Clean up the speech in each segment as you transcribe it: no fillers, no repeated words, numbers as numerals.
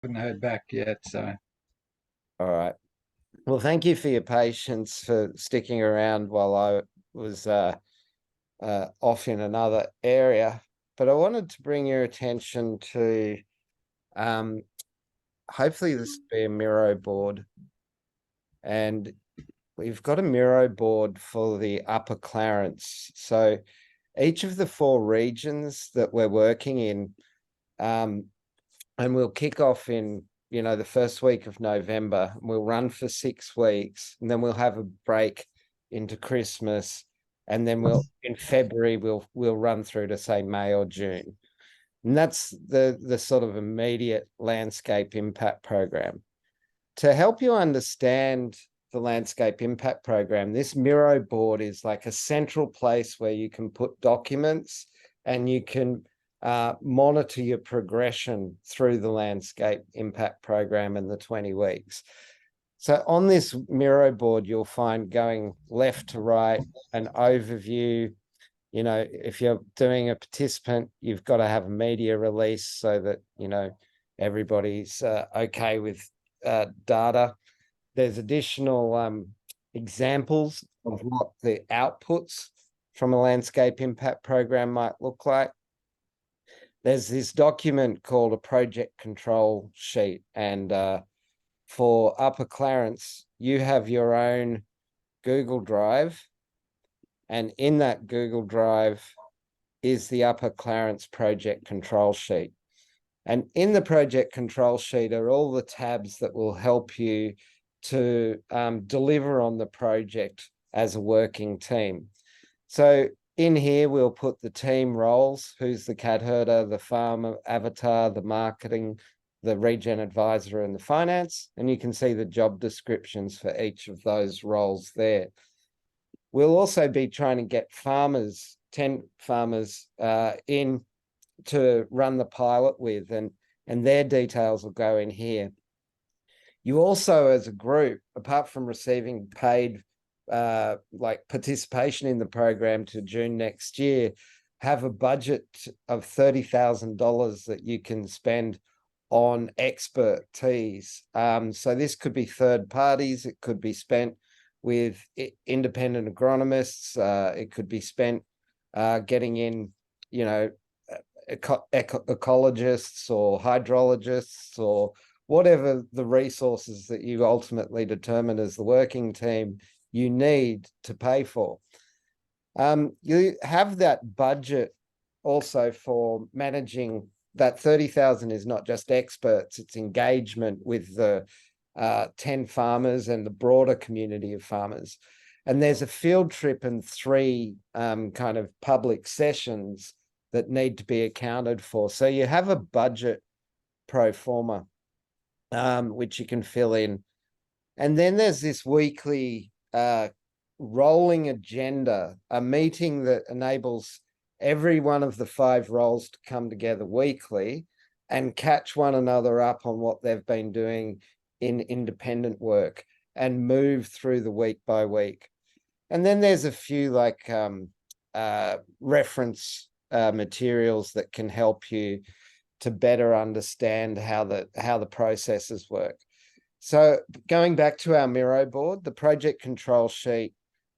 Haven't heard back yet. So All right. Well, thank you for your patience for sticking around while I was off in another area. But I wanted to bring your attention to um, hopefully this will be a Miro board. And we've got a Miro board for the Upper Clarence. So each of the four regions that we're working in, um, and we'll kick off in the first week of November. We'll run for 6 weeks, and then we'll have a break into Christmas, and then in February we'll run through to say May or June. And that's the sort of immediate landscape impact program. To help you understand the landscape impact program, this Miro board is like a central place where you can put documents and you can monitor your progression through the landscape impact program in the 20 weeks. So on this Miro board, you'll find going left to right, an overview. If you're doing a participant, you've got to have a media release so that, everybody's okay with data. There's additional examples of what the outputs from a landscape impact program might look like. There's this document called a project control sheet. And for Upper Clarence, you have your own Google Drive. And in that Google Drive is the Upper Clarence project control sheet. And in the project control sheet are all the tabs that will help you to deliver on the project as a working team. So in here, we'll put the team roles, who's the cat herder, the farmer avatar, the marketing, the regen advisor, and the finance. And you can see the job descriptions for each of those roles there. We'll also be trying to get 10 farmers in to run the pilot with, and their details will go in here. You also, as a group, apart from receiving paid like participation in the program to June next year, have a budget of $30,000 that you can spend on expertise. So this could be third parties, it could be spent with independent agronomists, it could be spent getting in, ecologists or hydrologists or whatever the resources that you ultimately determine as the working team you need to pay for. You have that budget also for managing. That 30,000 is not just experts, it's engagement with the 10 farmers and the broader community of farmers. And there's a field trip and 3 kind of public sessions that need to be accounted for. So you have a budget pro forma, which you can fill in. And then there's this weekly rolling agenda, a meeting that enables every one of the 5 roles to come together weekly and catch one another up on what they've been doing in independent work and move through the week by week. And then there's a few like reference materials that can help you to better understand how the processes work. So going back to our Miro board, the project control sheet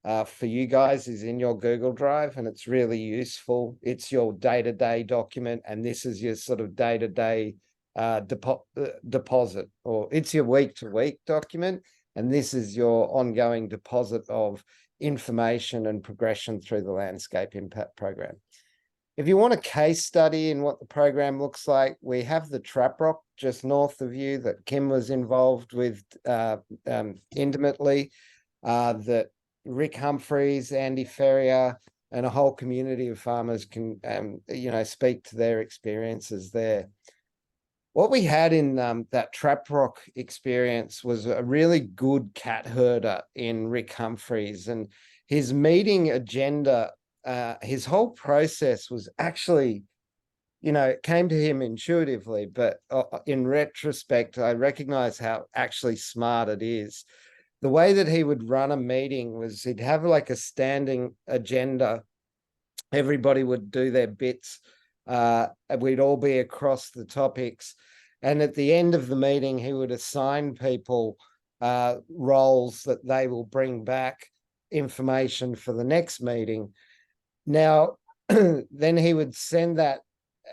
for you guys is in your Google Drive, and it's really useful. It's your day-to-day document, and this is your sort of day-to-day deposit, or it's your week-to-week document, and this is your ongoing deposit of information and progression through the landscape impact program. If you want a case study in what the program looks like, we have the trap rock just north of you that Kim was involved with intimately, that Rick Humphreys, Andy Ferrier, and a whole community of farmers can, speak to their experiences there. What we had in that trap rock experience was a really good cat herder in Rick Humphreys, and his meeting agenda, his whole process was actually, it came to him intuitively, but in retrospect, I recognize how actually smart it is. The way that he would run a meeting was he'd have like a standing agenda. Everybody would do their bits. We'd all be across the topics. And at the end of the meeting, he would assign people roles that they will bring back information for the next meeting. Now, then he would send that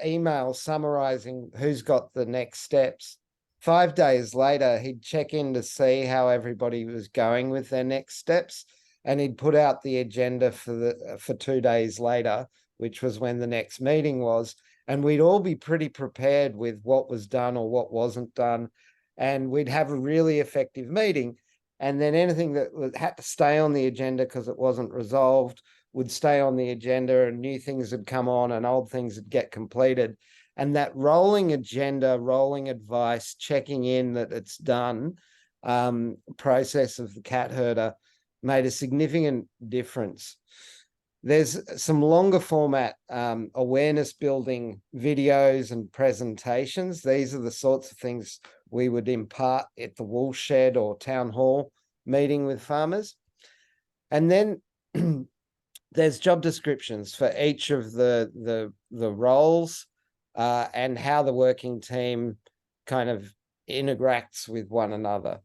email summarizing who's got the next steps. 5 days later, he'd check in to see how everybody was going with their next steps, and he'd put out the agenda for 2 days later, which was when the next meeting was, and we'd all be pretty prepared with what was done or what wasn't done, and we'd have a really effective meeting. And then anything that had to stay on the agenda because it wasn't resolved would stay on the agenda, and new things would come on and old things would get completed. And that rolling agenda, rolling advice, checking in that it's done process of the cat herder made a significant difference. There's some longer format awareness building videos and presentations. These are the sorts of things we would impart at the wool shed or town hall meeting with farmers. And then there's job descriptions for each of the roles and how the working team kind of interacts with one another.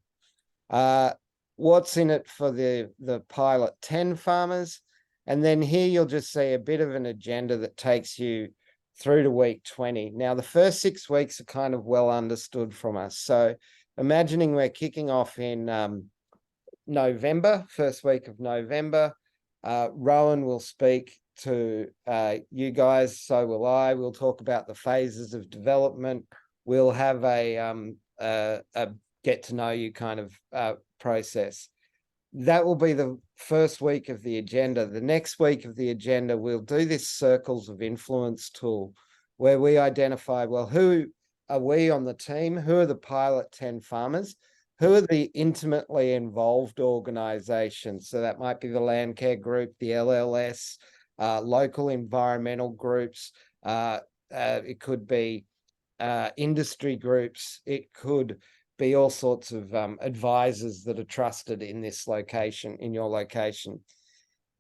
What's in it for the pilot 10 farmers? And then here you'll just see a bit of an agenda that takes you through to week 20. Now, the first 6 weeks are kind of well understood from us. So imagining we're kicking off in November, first week of November. Rowan will speak to you guys, so will I. We'll talk about the phases of development. We'll have a get to know you kind of process. That will be the first week of the agenda. The next week of the agenda, we'll do this circles of influence tool where we identify, well, who are we on the team? Who are the pilot 10 farmers? Who are the intimately involved organizations? So that might be the Land Care Group, the LLS, local environmental groups. It could be industry groups. It could be all sorts of advisors that are trusted in this location, in your location.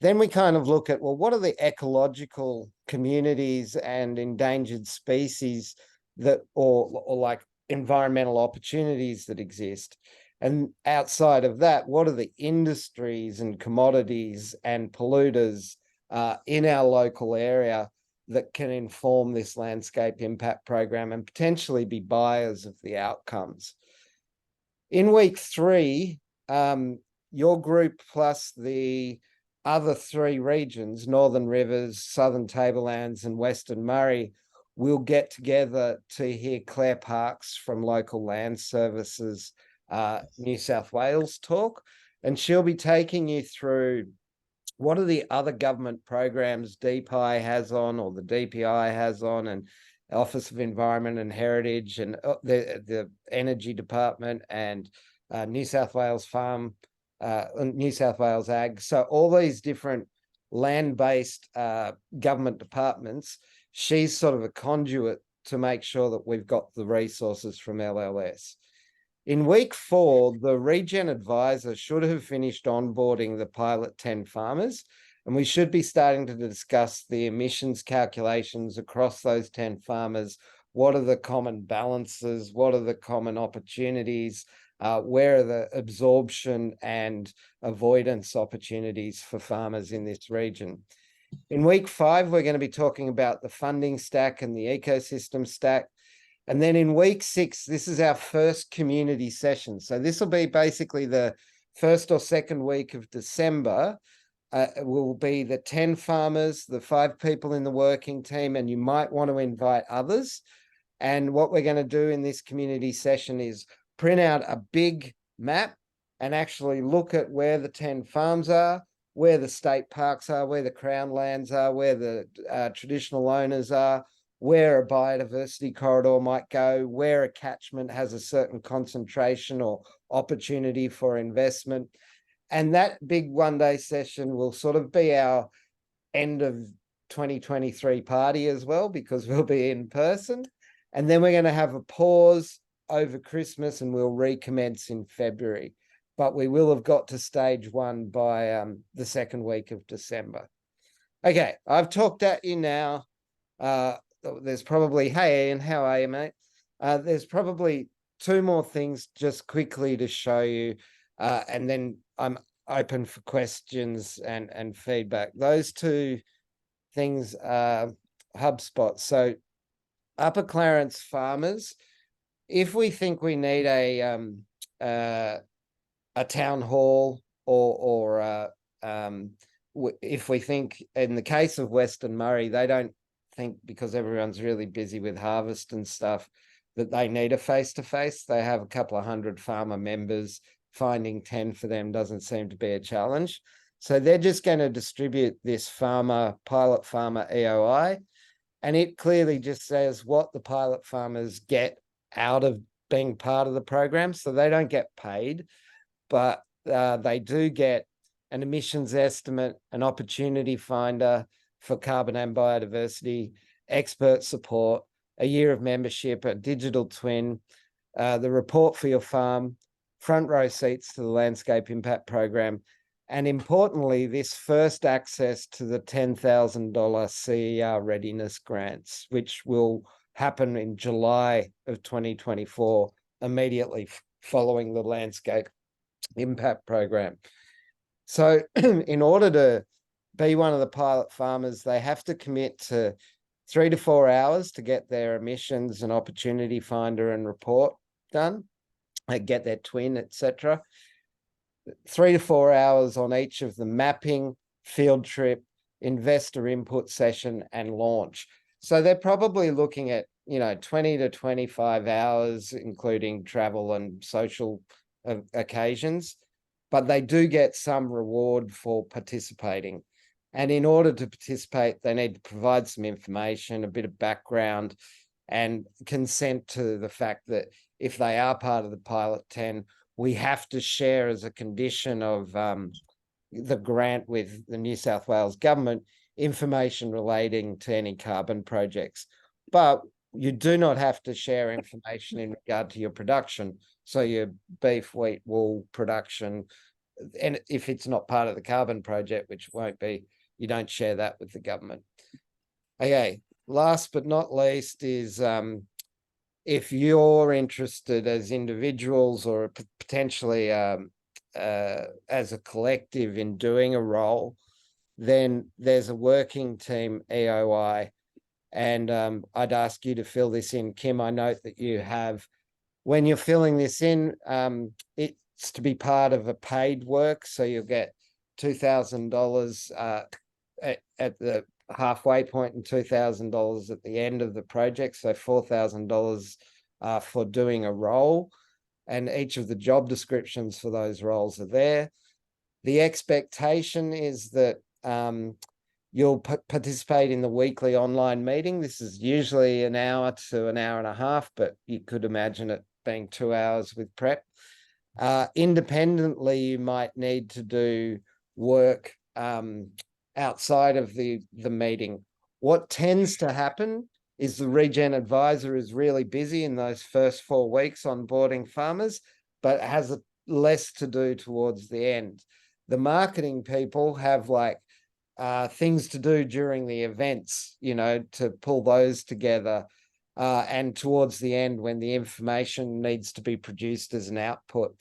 Then we kind of look at, well, what are the ecological communities and endangered species that, or like environmental opportunities that exist? And outside of that, what are the industries and commodities and polluters in our local area that can inform this landscape impact program and potentially be buyers of the outcomes? In week 3, your group plus the other 3 regions, Northern Rivers, Southern Tablelands, and Western Murray, will get together to hear Claire Parks from Local Land Services, New South Wales talk. And she'll be taking you through what are the other government programs DPI has on, or the DPI has on, and Office of Environment and Heritage, and the Energy Department, and New South Wales Farm, New South Wales Ag. So all these different land-based government departments, she's sort of a conduit to make sure that we've got the resources from LLS. In week 4, the Regen advisor should have finished onboarding the pilot 10 farmers, and we should be starting to discuss the emissions calculations across those 10 farmers. What are the common balances? What are the common opportunities? Where are the absorption and avoidance opportunities for farmers in this region? In week 5, we're going to be talking about the funding stack and the ecosystem stack. And then in week 6, this is our first community session. So this will be basically the first or second week of December. Will be the 10 farmers, the 5 people in the working team, and you might want to invite others. And what we're going to do in this community session is print out a big map and actually look at where the 10 farms are, where the state parks are, where the Crown lands are, where the traditional owners are, where a biodiversity corridor might go, where a catchment has a certain concentration or opportunity for investment. And that big one-day session will sort of be our end of 2023 party as well, because we'll be in person. And then we're going to have a pause over Christmas and we'll recommence in February. But we will have got to stage 1 by the second week of December. Okay, I've talked at you now. There's probably, hey Ian, how are you, mate? There's probably two more things just quickly to show you, and then I'm open for questions and feedback. Those two things are HubSpot. So Upper Clarence farmers, if we think we need a town hall, or if we think, in the case of Western Murray, they don't think, because everyone's really busy with harvest and stuff, that they need a face-to-face. They have a couple of hundred farmer members. Finding 10 for them doesn't seem to be a challenge. So they're just going to distribute this pilot farmer EOI, and it clearly just says what the pilot farmers get out of being part of the program. So they don't get paid, but they do get an emissions estimate, an opportunity finder for carbon and biodiversity, expert support, a year of membership, a digital twin, the report for your farm, front row seats to the landscape impact program, and importantly, this first access to the $10,000 CER readiness grants, which will happen in July of 2024, immediately following the landscape impact program. So in order to be one of the pilot farmers, they have to commit to 3 to 4 hours to get their emissions and opportunity finder and report done, get their twin, etc. 3 to 4 hours on each of the mapping, field trip, investor input session, and launch. So they're probably looking at 20 to 25 hours, including travel and social occasions, but they do get some reward for participating. And in order to participate, they need to provide some information, a bit of background, and consent to the fact that if they are part of the pilot 10, we have to share, as a condition of the grant with the New South Wales government, information relating to any carbon projects. But you do not have to share information in regard to your production. So your beef, wheat, wool production, and if it's not part of the carbon project, which won't be, you don't share that with the government. Okay, last but not least is if you're interested as individuals or potentially as a collective in doing a role, then there's a working team EOI, and I'd ask you to fill this in. Kim, I note that you have, when you're filling this in, it's to be part of a paid work, so you'll get $2,000 at the halfway point and $2,000 at the end of the project, so $4,000 for doing a role, and each of the job descriptions for those roles are there. The expectation is that you'll participate in the weekly online meeting. This is usually an hour to an hour and a half, but you could imagine it being 2 hours with prep. Independently, you might need to do work outside of the meeting. What tends to happen is the regen advisor is really busy in those first 4 weeks onboarding farmers, but has less to do towards the end. The marketing people have things to do during the events, to pull those together. And towards the end, when the information needs to be produced as an output.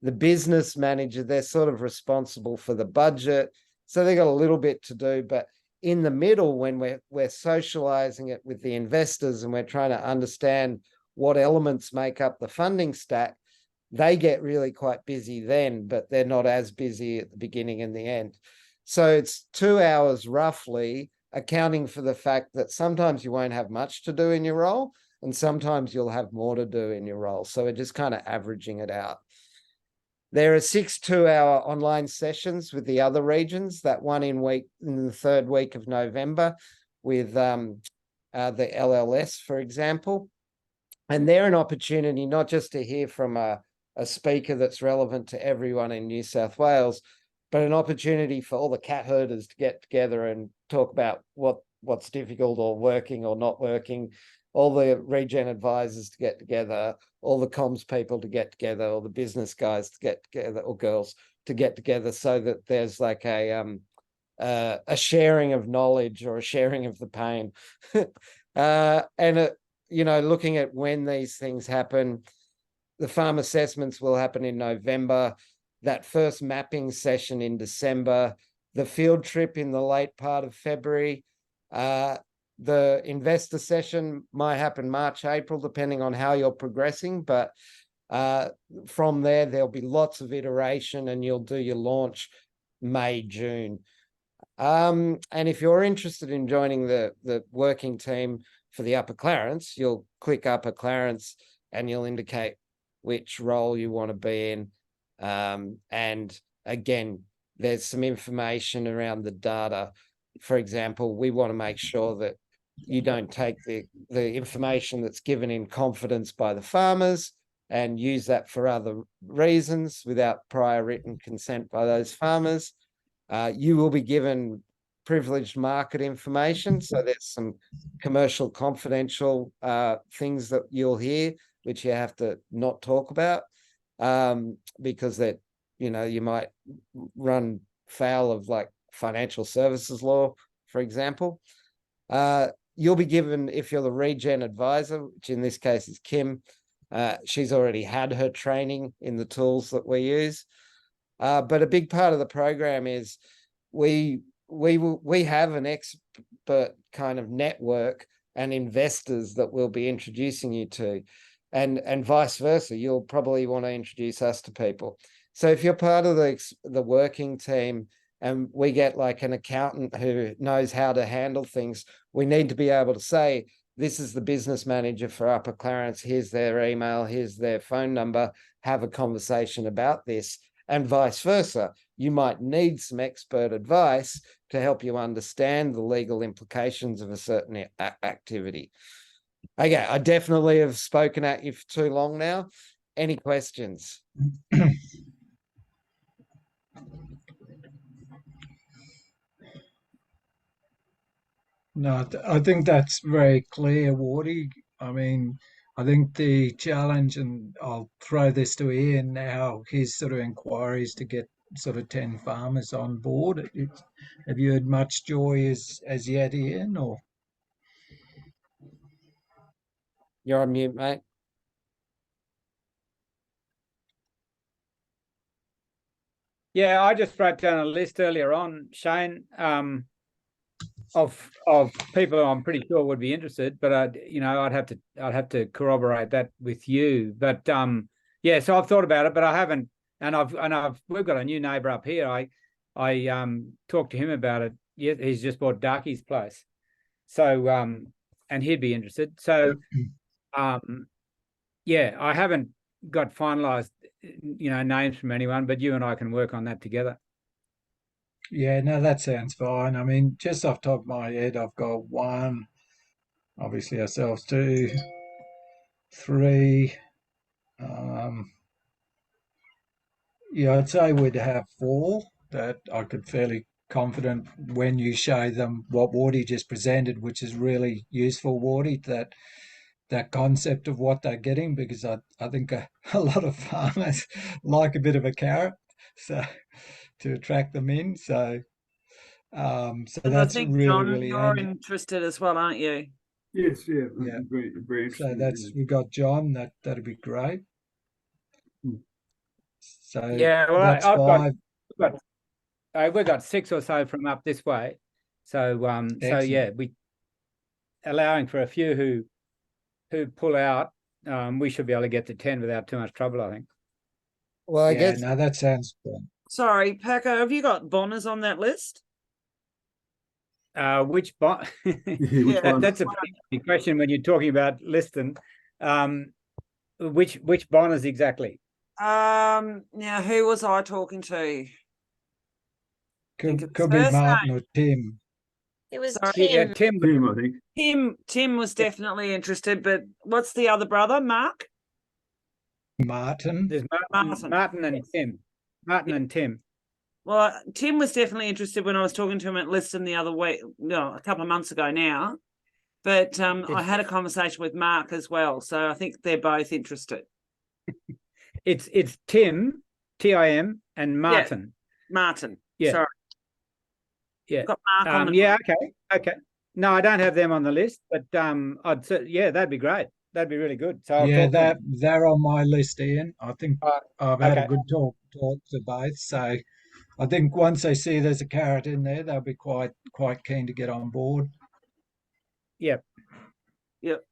The business manager, they're sort of responsible for the budget. So they got a little bit to do, but in the middle, when we're socializing it with the investors and we're trying to understand what elements make up the funding stack, they get really quite busy then, but they're not as busy at the beginning and the end. So it's 2 hours roughly, accounting for the fact that sometimes you won't have much to do in your role, and sometimes you'll have more to do in your role. So we're just kind of averaging it out. There are 6 2-hour online sessions with the other regions, that one in the third week of November with the LLS, for example. And they're an opportunity not just to hear from a speaker that's relevant to everyone in New South Wales, but an opportunity for all the cat herders to get together and talk about what's difficult or working or not working, all the regen advisors to get together, all the comms people to get together, all the business guys to get together, or girls to get together, so that there's a sharing of knowledge or a sharing of the pain. And looking at when these things happen, the farm assessments will happen in November, that first mapping session in December, the field trip in the late part of February. The investor session might happen March, April, depending on how you're progressing. But from there, there'll be lots of iteration and you'll do your launch May, June. And if you're interested in joining the working team for the Upper Clarence, you'll click Upper Clarence and you'll indicate which role you want to be in. And again, there's some information around the data. For example, we want to make sure that you don't take the information that's given in confidence by the farmers and use that for other reasons without prior written consent by those farmers. You will be given privileged market information. So there's some commercial confidential things that you'll hear, which you have to not talk about, because that, you might run foul of like financial services law, for example. You'll be given, if you're the regen advisor, which in this case is Kim, she's already had her training in the tools that we use. But a big part of the program is we have an expert kind of network and investors that we'll be introducing you to, and vice versa. You'll probably want to introduce us to people. So if you're part of the working team and we get like an accountant who knows how to handle things, we need to be able to say, this is the business manager for Upper Clarence, here's their email, here's their phone number, have a conversation about this, and vice versa. You might need some expert advice to help you understand the legal implications of a certain activity. Okay, I definitely have spoken at you for too long now. Any questions? No, I think that's very clear, Wardy. I mean, I think the challenge, and I'll throw this to Ian now, his sort of inquiries to get sort of 10 farmers on board. Have you had much joy as yet, Ian? Or You're on mute, mate. Yeah, I just wrote down a list earlier on, Shane, of people who I'm pretty sure would be interested, but I'd have to corroborate that with you. But yeah, so I've thought about it, but I haven't, and we've got a new neighbour up here. I talked to him about it. Yeah, he's just bought Darky's place, so and he'd be interested. So yeah, I haven't got finalised names from anyone, but you and I can work on that together. yeah, no, that sounds fine. I mean, just off the top of my head, I've got one, obviously ourselves, two, three. Yeah, I'd say we'd have four that I could fairly confident when you show them what Wardy just presented, which is really useful, Wardy, that concept of what they're getting, because I think a lot of farmers like a bit of a carrot, so to attract them in. So so And that's I think, really, John, really you're handy. interested as well, aren't you? Yes, yeah, Yeah. very So interesting. we got John, that'd be great. So Yeah, well, that's five. We've got six or so from up this way. So so yeah, we allowing for a few who pull out, we should be able to get to 10 without too much trouble, I think. Well, I guess no, that sounds good. Sorry, Paco, have you got Bonners on that list? Which bon Which one? That's a big question when you're talking about Liston. Which Bonners exactly? Now who was I talking to? Could be Martin or Tim. It was Yeah, Tim. Tim. I think. Tim was definitely interested, but what's the other brother? Mark? Martin. There's Martin and Tim. Martin and Tim. Well, Tim was definitely interested when I was talking to him at Liston the other week, a couple of months ago now. But I had a conversation with Mark as well, so I think they're both interested. It's Tim, Tim, and Martin. Yeah, Martin. Yeah. Sorry. Yeah. Got Mark on the yeah. Okay. No, I don't have them on the list, but I'd say, yeah, that'd be great. That'd be really good. So I'll Yeah, talk to them. they're on my list, Ian. I think All right. I've had a Okay. good talk to both. So I think once they see there's a carrot in there, they'll be quite keen to get on board. Yeah. Yep.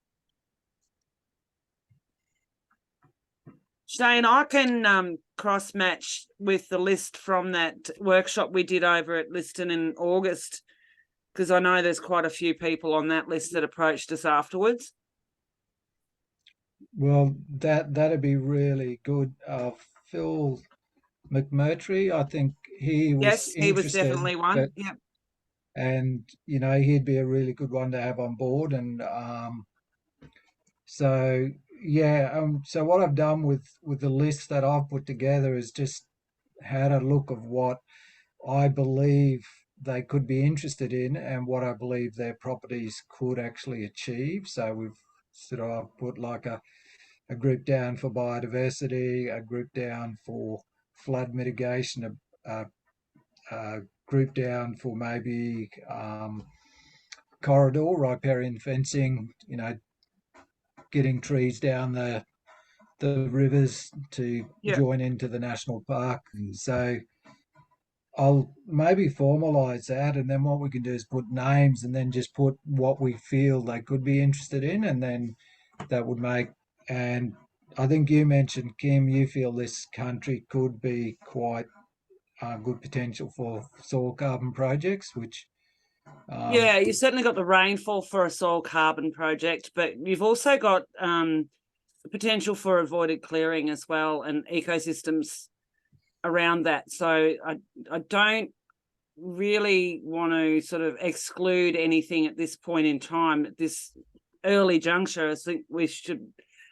Shane, I can cross match with the list from that workshop we did over at Liston in August, because I know there's quite a few people on that list that approached us afterwards. Well, that'd be really good. Phil McMurtry, I think he was Yes, he was interested, definitely one. Yep. and he'd be a really good one to have on board. And so yeah, so what I've done with the list that I've put together is just had a look of what I believe they could be interested in and what I believe their properties could actually achieve. So we've sort of put like a group down for biodiversity, a group down for flood mitigation, a group down for maybe corridor, riparian fencing, getting trees down the rivers to Yep. join into the national park. So I'll maybe formalize that, and then what we can do is put names and then just put what we feel they could be interested in, and then that would make. And I think you mentioned, Kim, you feel this country could be quite good potential for soil carbon projects, which Yeah, you certainly got the rainfall for a soil carbon project, but you've also got the potential for avoided clearing as well and ecosystems around that. So I don't really want to sort of exclude anything at this point in time, at this early juncture. I think we should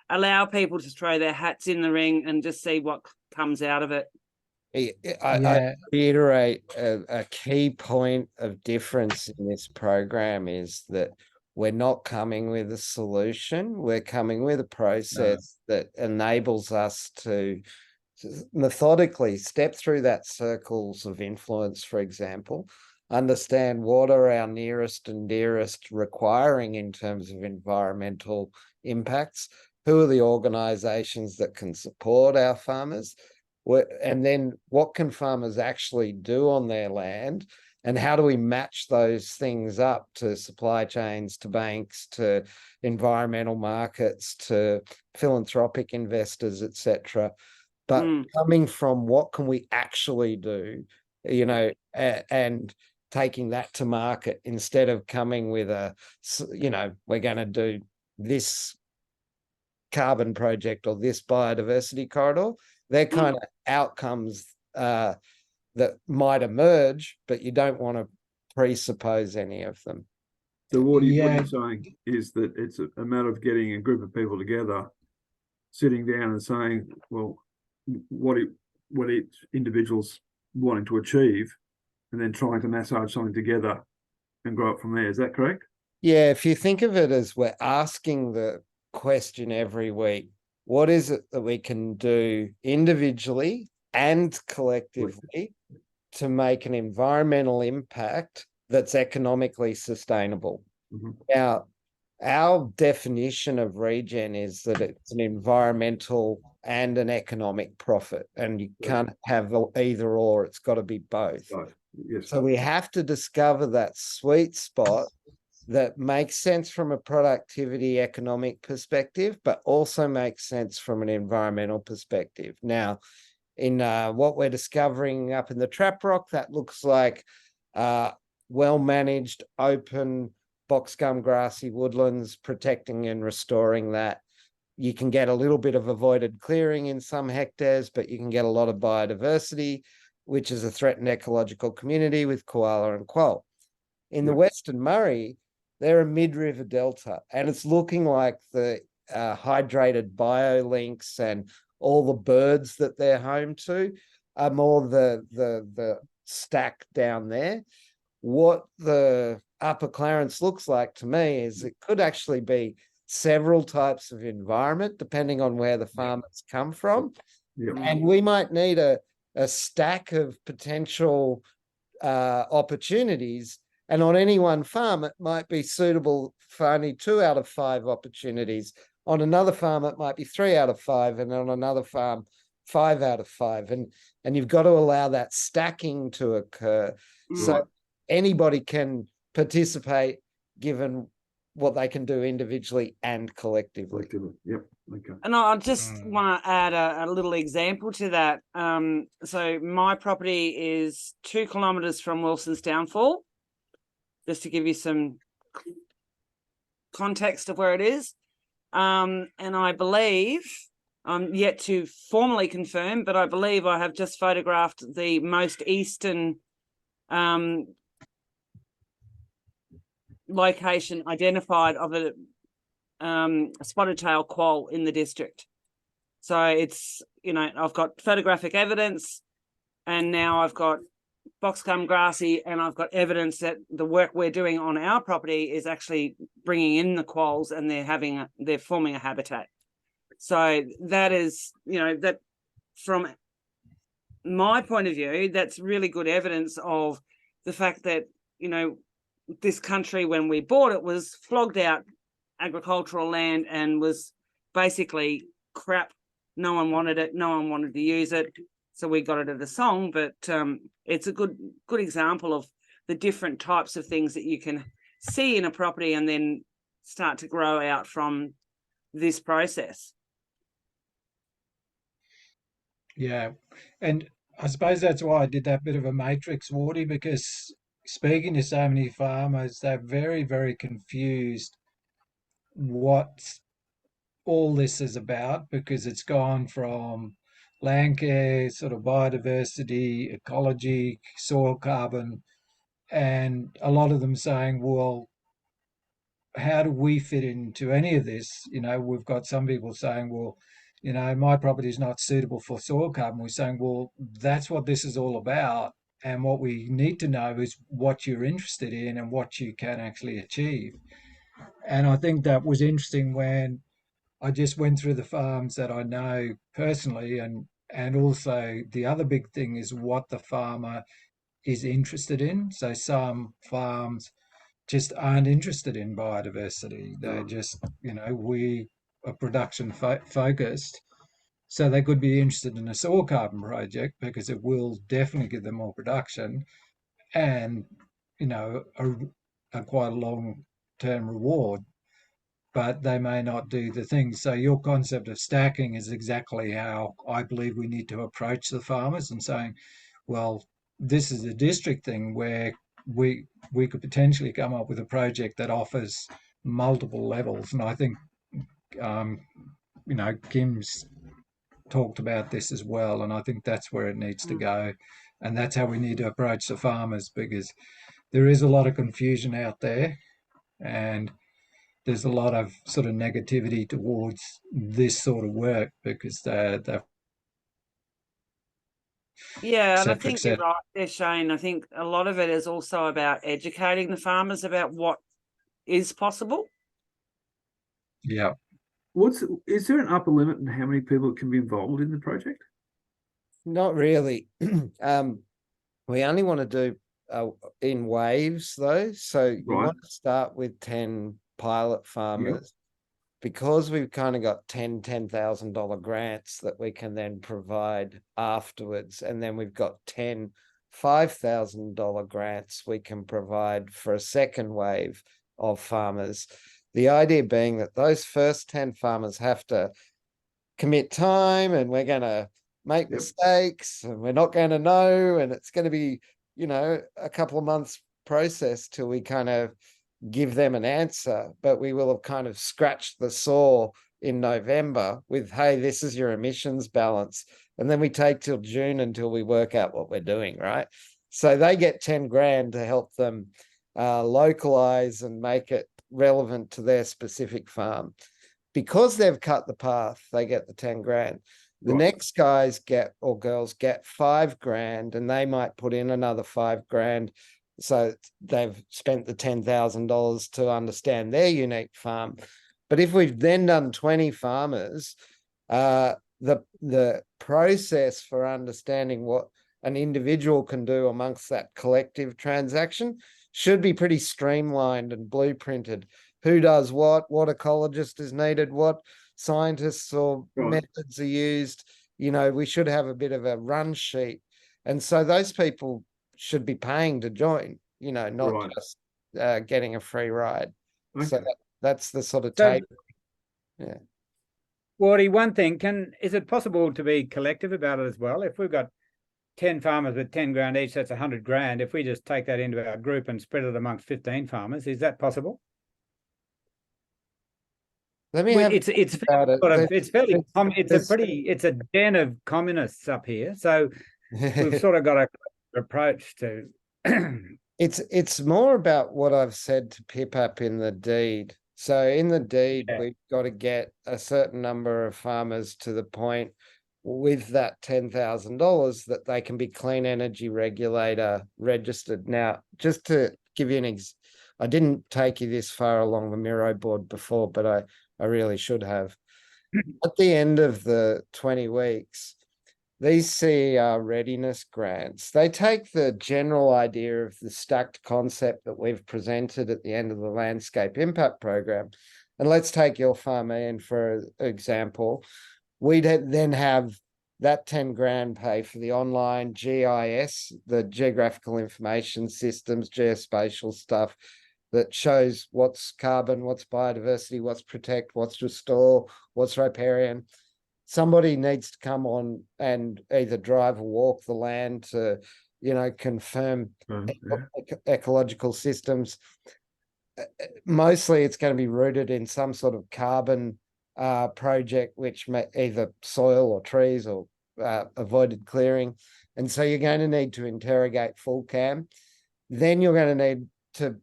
allow people to throw their hats in the ring and just see what comes out of it. I yeah, reiterate a key point of difference in this program is that we're not coming with a solution. We're coming with a process that enables us to methodically step through that circles of influence, for example, understand what are our nearest and dearest requiring in terms of environmental impacts, who are the organizations that can support our farmers, and then what can farmers actually do on their land, and how do we match those things up to supply chains, to banks, to environmental markets, to philanthropic investors, etc. But coming from what can we actually do, and taking that to market instead of coming with we're going to do this carbon project or this biodiversity corridor. They're kind of outcomes that might emerge, but you don't want to presuppose any of them. So what you're saying is that it's a matter of getting a group of people together, sitting down and saying, well, what each individual's wanting to achieve, and then trying to massage something together and grow it from there. Is that correct? Yeah, if you think of it as we're asking the question every week, what is it that we can do individually and collectively to make an environmental impact that's economically sustainable? Mm-hmm. Now, our definition of regen is that it's an environmental and an economic profit, and you can't have either or. It's got to be both. Right. Yes. So we have to discover that sweet spot that makes sense from a productivity economic perspective, but also makes sense from an environmental perspective. Now, in what we're discovering up in the Trap Rock, that looks like well-managed, open, boxgum grassy woodlands, protecting and restoring that. You can get a little bit of avoided clearing in some hectares, but you can get a lot of biodiversity, which is a threatened ecological community with koala and quoll. In the Western Murray, they're a mid-river delta, and it's looking like the hydrated biolinks and all the birds that they're home to are more the stack down there. What the Upper Clarence looks like to me is it could actually be several types of environment, depending on where the farmers come from. Yeah. And we might need a stack of potential opportunities, And on any one farm, it might be suitable for only 2 out of 5 opportunities. On another farm, it might be 3 out of 5, and on another farm, 5 out of 5. And you've got to allow that stacking to occur. So Right. anybody can participate given what they can do individually and collectively. Collectively. Yep. Okay. And I just want to add a little example to that. So my property is 2 kilometres from Wilson's Downfall, just to give you some context of where it is. And I believe, I'm yet to formally confirm, but I believe I have just photographed the most eastern location identified of a spotted tail quoll in the district. So it's, you know, I've got photographic evidence, and now I've got boxcomb grassy, and I've got evidence that the work we're doing on our property is actually bringing in the quolls, and they're forming a habitat. So that is, you know, that from my point of view, that's really good evidence of the fact that, you know, this country, when we bought it, was flogged out agricultural land and was basically crap. No one wanted it. No one wanted to use it. So we got it at a song, but it's a good example of the different types of things that you can see in a property and then start to grow out from this process. Yeah. And I suppose that's why I did that bit of a matrix, Wardy, because speaking to so many farmers, they're very, very confused what all this is about, because it's gone from land care, sort of biodiversity, ecology, soil carbon, and a lot of them saying, well, how do we fit into any of this? You know, we've got some people saying, well, you know, my property is not suitable for soil carbon. We're saying, well, that's what this is all about. And what we need to know is what you're interested in and what you can actually achieve. And I think that was interesting when I just went through the farms that I know personally, and also the other big thing is what the farmer is interested in. So some farms just aren't interested in biodiversity. They're just, you know, we are production focused. So they could be interested in a soil carbon project because it will definitely give them more production and, you know, a quite a long term reward, but they may not do the things. So your concept of stacking is exactly how I believe we need to approach the farmers, and saying, well, this is a district thing where we could potentially come up with a project that offers multiple levels. And I think you know, Kim's talked about this as well, and I think that's where it needs to go, and that's how we need to approach the farmers, because there is a lot of confusion out there, and there's a lot of sort of negativity towards this sort of work because they're Yeah, and I etc. think you're etc. right there, Shane. I think a lot of it is also about educating the farmers about what is possible. Yeah. Is there an upper limit on how many people can be involved in the project? Not really. We only want to do in waves though. So you Right. want to start with 10 pilot farmers, because we've kind of got $10,000 grants that we can then provide afterwards. And then we've got 10 $5,000 grants we can provide for a second wave of farmers. The idea being that those first 10 farmers have to commit time, and we're going to make mistakes, and we're not going to know, and it's going to be, you know, a couple of months process till we kind of give them an answer. But we will have kind of scratched the sore in November with, hey, this is your emissions balance. And then we take till June until we work out what we're doing, right? So they get 10 grand to help them localize and make it relevant to their specific farm. Because they've cut the path, they get the 10 grand. The next guys get, or girls get, 5 grand, and they might put in another 5 grand. So they've spent the $10,000 to understand their unique farm. But if we've then done 20 farmers, the process for understanding what an individual can do amongst that collective transaction should be pretty streamlined and blueprinted. Who does what ecologist is needed, what scientists or methods are used. We should have a bit of a run sheet. And so those people should be paying to join, not just getting a free ride. Okay. So that's the sort of take. Yeah. Wardy, one thing, is it possible to be collective about it as well? If we've got 10 farmers with 10 grand each, that's 100 grand. If we just take that into our group and spread it amongst 15 farmers, is that possible? Let me have it's a den of communists up here. So we've sort of got a approach to it's more about what I've said to Pip up in the deed. So in the deed, we've got to get a certain number of farmers to the point with that $10,000 that they can be clean energy regulator registered. Now, just to give you I didn't take you this far along the Miro board before, but I really should have. At the end of the 20 weeks, these CER readiness grants, they take the general idea of the stacked concept that we've presented at the end of the landscape impact program. And let's take your farm in for example. We'd then have that 10 grand pay for the online GIS, the geographical information systems, geospatial stuff that shows what's carbon, what's biodiversity, what's protect, what's restore, what's riparian. Somebody needs to come on and either drive or walk the land to, confirm ecological systems. Mostly it's going to be rooted in some sort of carbon project, which may either soil or trees or avoided clearing. And so you're going to need to interrogate full cam. Then you're going to need to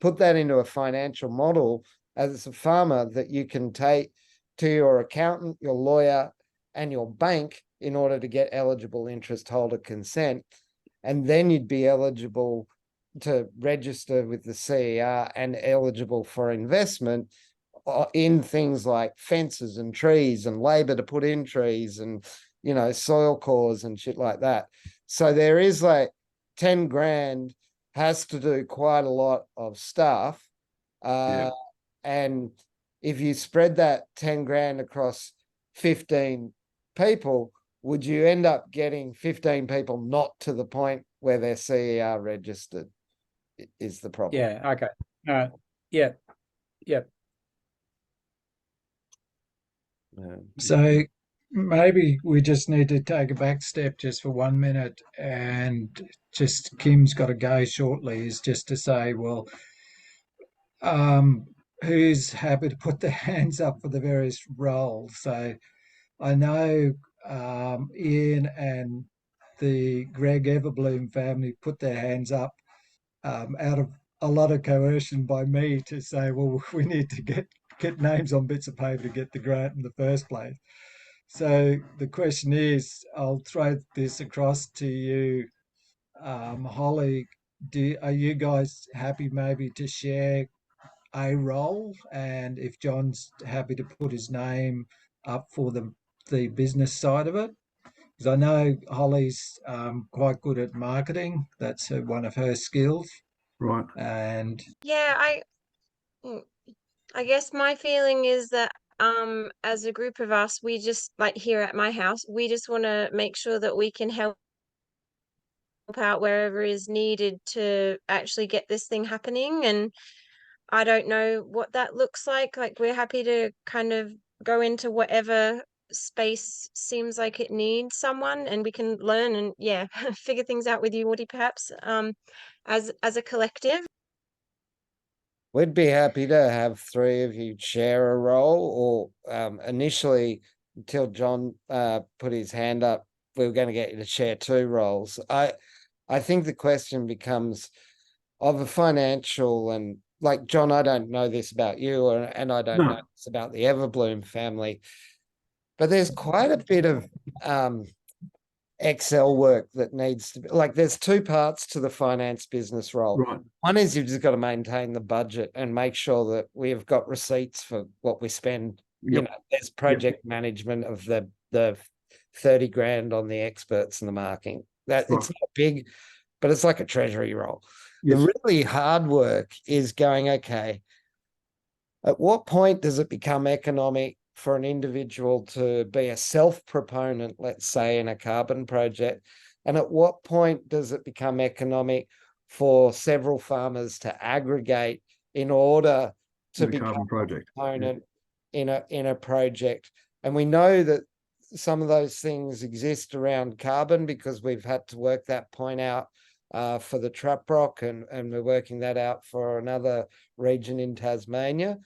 put that into a financial model as a farmer that you can take to your accountant, your lawyer, and your bank in order to get eligible interest holder consent. And then you'd be eligible to register with the CER and eligible for investment in things like fences and trees and labor to put in trees and, soil cores and shit like that. So there is 10 grand has to do quite a lot of stuff. And if you spread that 10 grand across 15 people, would you end up getting 15 people not to the point where they're CER registered is the problem. Yeah, okay. Yeah. So maybe we just need to take a back step just for 1 minute, and just Kim's got to go shortly, is just to say, well, who's happy to put their hands up for the various roles? So I know Ian and the Greg Everbloom family put their hands up out of a lot of coercion by me to say, well, we need to get names on bits of paper to get the grant in the first place. So the question is, I'll throw this across to you, Holly. Are you guys happy maybe to share a role? And if John's happy to put his name up for the business side of it, because I know Holly's quite good at marketing. That's one of her skills. Right. And yeah, I guess my feeling is that as a group of us, we just, like here at my house, we just want to make sure that we can help out wherever is needed to actually get this thing happening. And I don't know what that looks like. Like, we're happy to kind of go into whatever space seems like it needs someone, and we can learn and figure things out with you, Woody, perhaps as a collective. We'd be happy to have 3 of you share a role, or initially, until John put his hand up, we were going to get you to share 2 roles. I think the question becomes of a financial, and like, John, I don't know this about you, and I don't know this about the Everbloom family, but there's quite a bit of Excel work that needs to be, like, there's 2 parts to the finance business role. Right. One is you've just got to maintain the budget and make sure that we've got receipts for what we spend. There's project management of the 30 grand on the experts and the marking. That it's not big, but it's like a treasury role. Yes. The really hard work is going, okay, at what point does it become economic for an individual to be a self-proponent, let's say, in a carbon project? And at what point does it become economic for several farmers to aggregate in order to The become carbon project. a proponent in a project? And we know that some of those things exist around carbon because we've had to work that point out for the trap rock, and we're working that out for another region in Tasmania.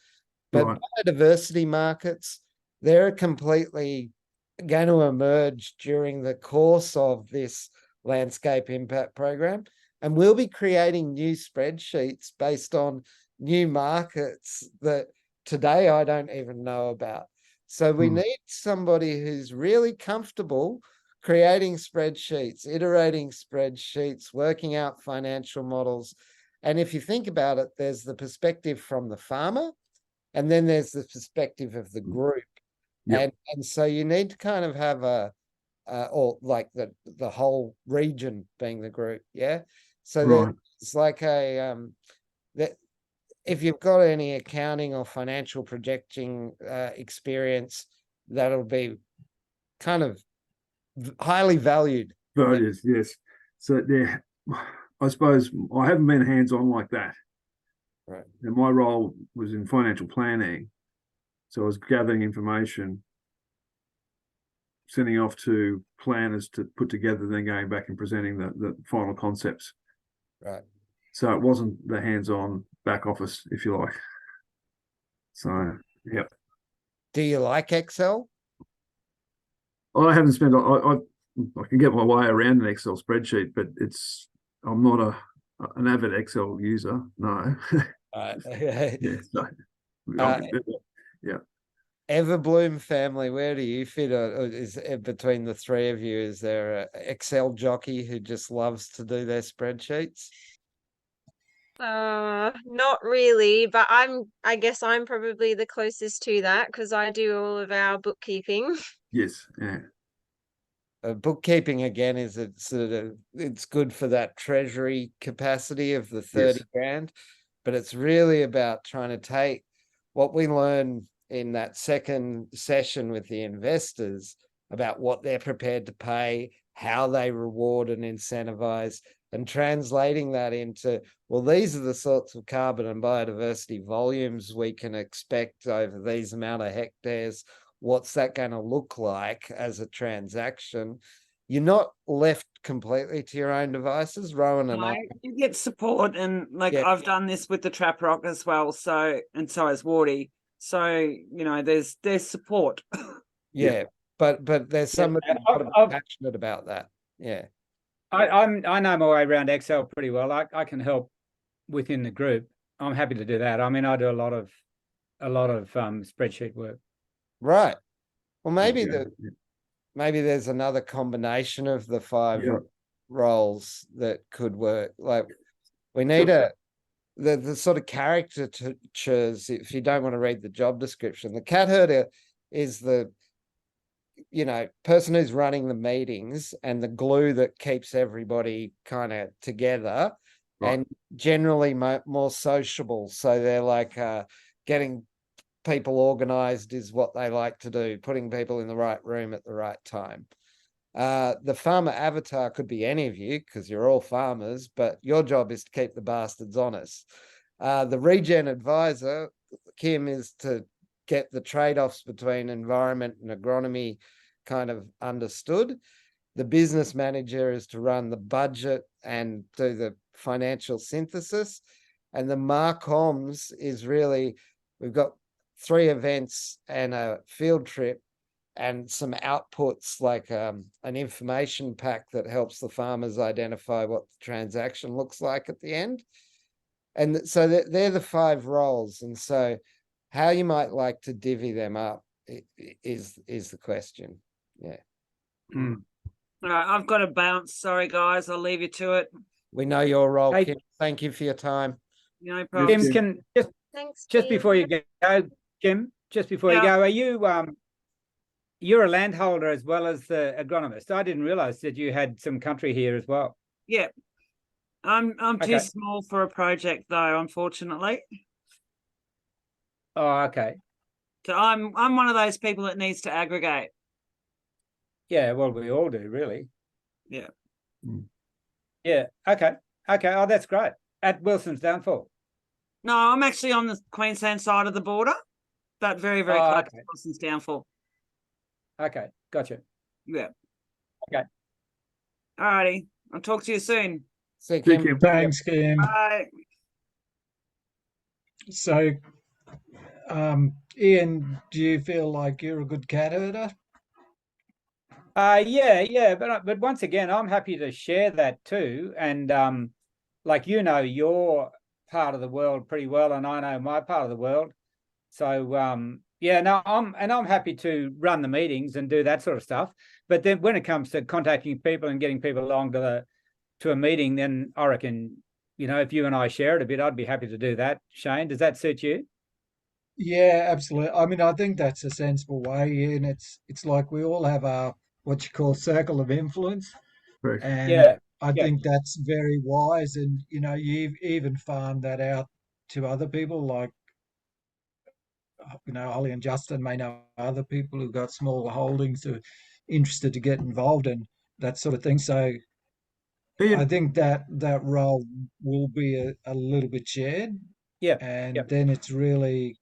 But Right. biodiversity markets, they're completely going to emerge during the course of this landscape impact program. And we'll be creating new spreadsheets based on new markets that today I don't even know about. So we need somebody who's really comfortable creating spreadsheets, iterating spreadsheets, working out financial models. And if you think about it, there's the perspective from the farmer, and then there's the perspective of the group. Yep. And so you need to kind of have or like the whole region being the group, yeah. So Right. it's like that if you've got any accounting or financial projecting experience, that'll be kind of highly valued. Valued, yes. So there, I suppose I haven't been hands-on like that. Right. And my role was in financial planning. So I was gathering information, sending off to planners to put together, then going back and presenting the final concepts. Right. So it wasn't the hands-on back office, if you like. So, yeah. Do you like Excel? I haven't spent, I can get my way around an Excel spreadsheet, but I'm not an avid Excel user. No. Right. Yeah. So, yeah. Everbloom family, where do you fit? Is between the three of you, is there an Excel jockey who just loves to do their spreadsheets? Not really, but I guess I'm probably the closest to that because I do all of our bookkeeping. Yes. Yeah. Bookkeeping again is it's good for that treasury capacity of the 30 grand, but it's really about trying to take what we learn in that second session with the investors about what they're prepared to pay, how they reward and incentivize, and translating that into, well, these are the sorts of carbon and biodiversity volumes we can expect over these amount of hectares. What's that going to look like as a transaction? You're not left completely to your own devices. Rowan and I, you get support, and like I've done this with the trap rock as well. So, and so has Wardy. So, there's support. yeah. But there's somebody passionate about that. Yeah. I know my way around Excel pretty well. I can help within the group. I'm happy to do that. I mean, I do a lot of spreadsheet work. Right. Well, maybe maybe there's another combination of the five roles that could work. Like we need the sort of caricatures. If you don't want to read the job description, the cat herder is the person who's running the meetings and the glue that keeps everybody kind of together, and generally more sociable. So they're like getting people organized is what they like to do, putting people in the right room at the right time. The farmer avatar could be any of you because you're all farmers, but your job is to keep the bastards honest. The regen advisor, Kim, is to get the trade-offs between environment and agronomy kind of understood. The business manager is to run the budget and do the financial synthesis. And the Marcoms is really, we've got 3 events and a field trip and some outputs like an information pack that helps the farmers identify what the transaction looks like at the end. And so they're the 5 roles. And so how you might like to divvy them up is the question. Yeah. Mm. All right, I've got to bounce. Sorry, guys. I'll leave you to it. We know your role, Hey, Kim. Thank you for your time. No problem. Kim, Thanks, just Kim. before you go, Kim, just before you go, are you you're a landholder as well as the agronomist? I didn't realize that you had some country here as well. Yeah. I'm too Okay. small for a project though, unfortunately. Oh, okay. So I'm one of those people that needs to aggregate. Yeah, well, we all do, really. Yeah. Yeah. Okay. Okay. Oh, that's great. At Wilson's Downfall. No, I'm actually on the Queensland side of the border, but very, very Oh, close okay. to Boston's downfall. Okay. Gotcha. Yeah. Okay. All righty. I'll talk to you soon. So Thank Kim, you. Thanks, Kim. Bye. So, Ian, do you feel like you're a good cat herder? Yeah, but once again, I'm happy to share that too. And like your part of the world pretty well, and I know my part of the world. So yeah, no, I'm happy to run the meetings and do that sort of stuff. But then when it comes to contacting people and getting people along to a meeting, then I reckon, if you and I share it a bit, I'd be happy to do that. Shane, does that suit you? Yeah, absolutely. I mean, I think that's a sensible way, Ian. It's like we all have our what you call circle of influence, Correct. and Yeah, I yeah, think that's very wise. And you even farm that out to other people, like Ollie and Justin may know other people who've got smaller holdings who are interested to get involved in that sort of thing. So I Ian, think that role will be a little bit shared, yeah, yeah. and then it's really,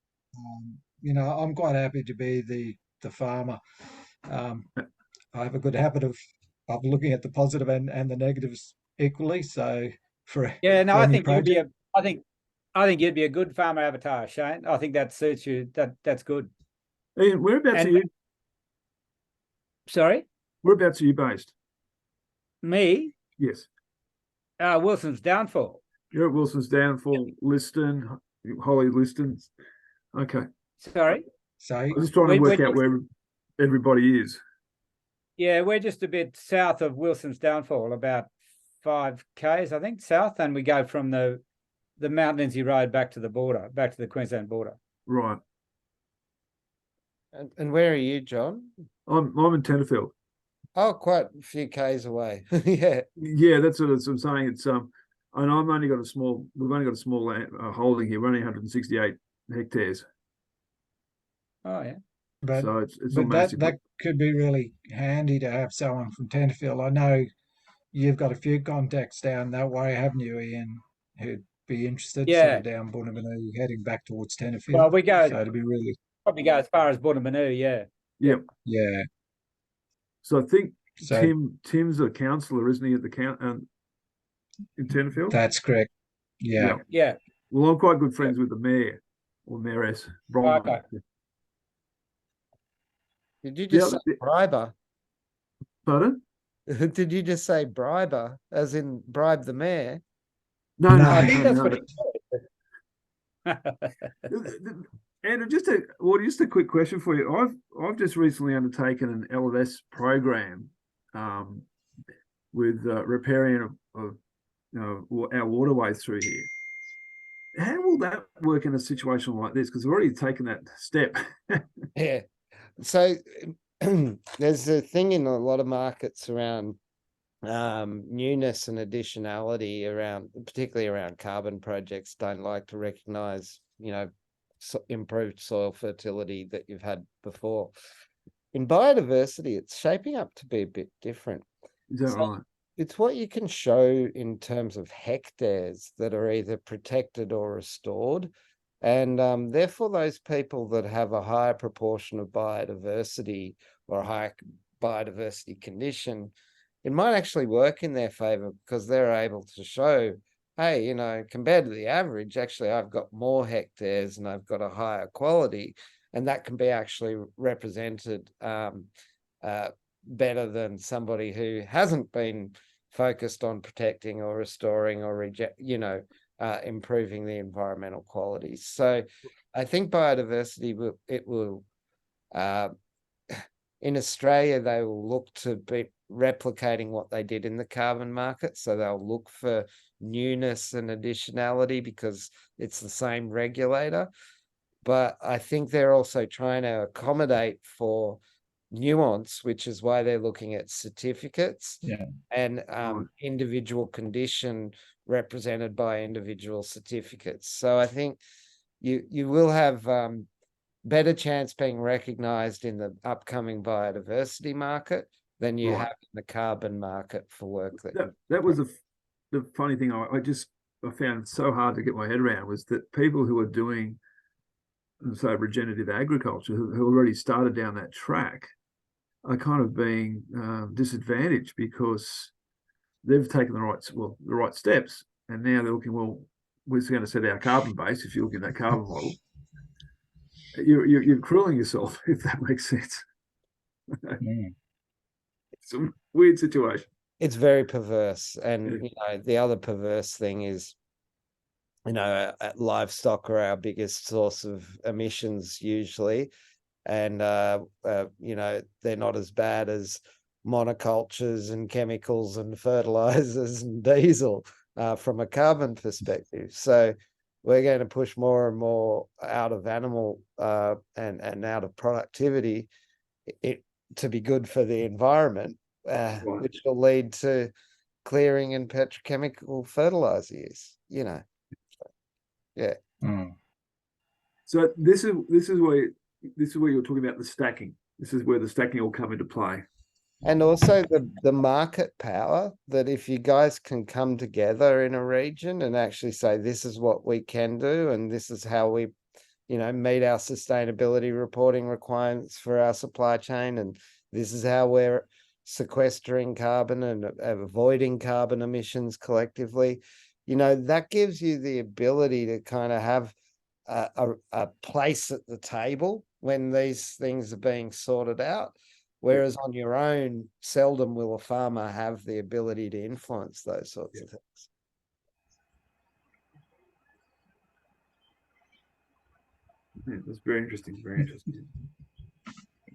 I'm quite happy to be the farmer. Um, I have a good habit of looking at the positive and the negatives equally. So for Yeah, no, for I any think project, I think you'd be a good farmer avatar, Shane. I think that suits you. That's good. Ian, whereabouts are And you? sorry, Whereabouts are you based? me, Yes. Wilson's Downfall. You're at Wilson's Downfall, Liston, Holly Liston. Okay. Sorry, so I'm just trying to we're work out just, where everybody is. yeah, we're just a bit south of Wilson's Downfall, about 5 k's, I think, south, and we go from the Mount Lindesay Road back to the border, back to the Queensland border. Right. and where are you, John? I'm in Tenterfield. Oh, quite a few k's away. Yeah. Yeah, that's what I'm saying. It's and we've only got a small holding here. We're only 168 hectares. Oh yeah. but So it's not but that massive. that could be really handy to have someone from Tenterfield. I know you've got a few contacts down that way, haven't you, Ian? Who'd be interested, sort Yeah. of down Bunnamanoo, heading back towards Well, Tenterfield. we go So it'd be really, probably go as far as Bunnamanoo, yeah. Yep. yeah. So I think So Tim's a councillor, isn't he, at the in Tenterfield? that's correct. Yeah. Yeah. Well, I'm quite good friends with the mayor or mayoress, Bronwyn. Okay. Did you just say briber? Pardon? Did you just say briber, as in bribe the mayor? No, No. I think that's no. what he said. Andrew, just a quick question for you. I've just recently undertaken an LLS program with repairing of our waterways through here. How will that work in a situation like this? Because we've already taken that step. Yeah. So there's a thing in a lot of markets around newness and additionality around, particularly around carbon projects, don't like to recognize, improved soil fertility that you've had before. In biodiversity, it's shaping up to be a bit different. Is that right? It's what you can show in terms of hectares that are either protected or restored. And therefore, those people that have a higher proportion of biodiversity or a higher biodiversity condition, it might actually work in their favor because they're able to show, hey, compared to the average, actually, I've got more hectares and I've got a higher quality. And that can be actually represented better than somebody who hasn't been focused on protecting or restoring or improving the environmental qualities. So I think biodiversity will in Australia, they will look to be replicating what they did in the carbon market. So they'll look for newness and additionality because it's the same regulator. But I think they're also trying to accommodate for nuance, which is why they're looking at certificates Yeah. and individual condition represented by individual certificates. So I think you will have better chance being recognized in the upcoming biodiversity market than you have in the carbon market for work that was the funny thing I found so hard to get my head around, was that people who are doing, say, regenerative agriculture, who already started down that track, are kind of being disadvantaged because they've taken the right steps, and now they're looking, well, we're going to set our carbon base. If you look at that carbon model, you're crueling yourself, if that makes sense. It's a weird situation. It's very perverse. And the other perverse thing is, livestock are our biggest source of emissions usually, and they're not as bad as monocultures and chemicals and fertilizers and diesel from a carbon perspective. So we're going to push more and more out of animal and out of productivity to be good for the environment, which will lead to clearing and petrochemical fertilizer use. Yeah. So this is where you're talking about the stacking. This is where the stacking will come into play. And also the market power, that if you guys can come together in a region and actually say, this is what we can do, and this is how we, meet our sustainability reporting requirements for our supply chain, and this is how we're sequestering carbon and avoiding carbon emissions collectively, that gives you the ability to kind of have a place at the table when these things are being sorted out. Whereas on your own, seldom will a farmer have the ability to influence those sorts of things. Yeah, that's very interesting. Very interesting.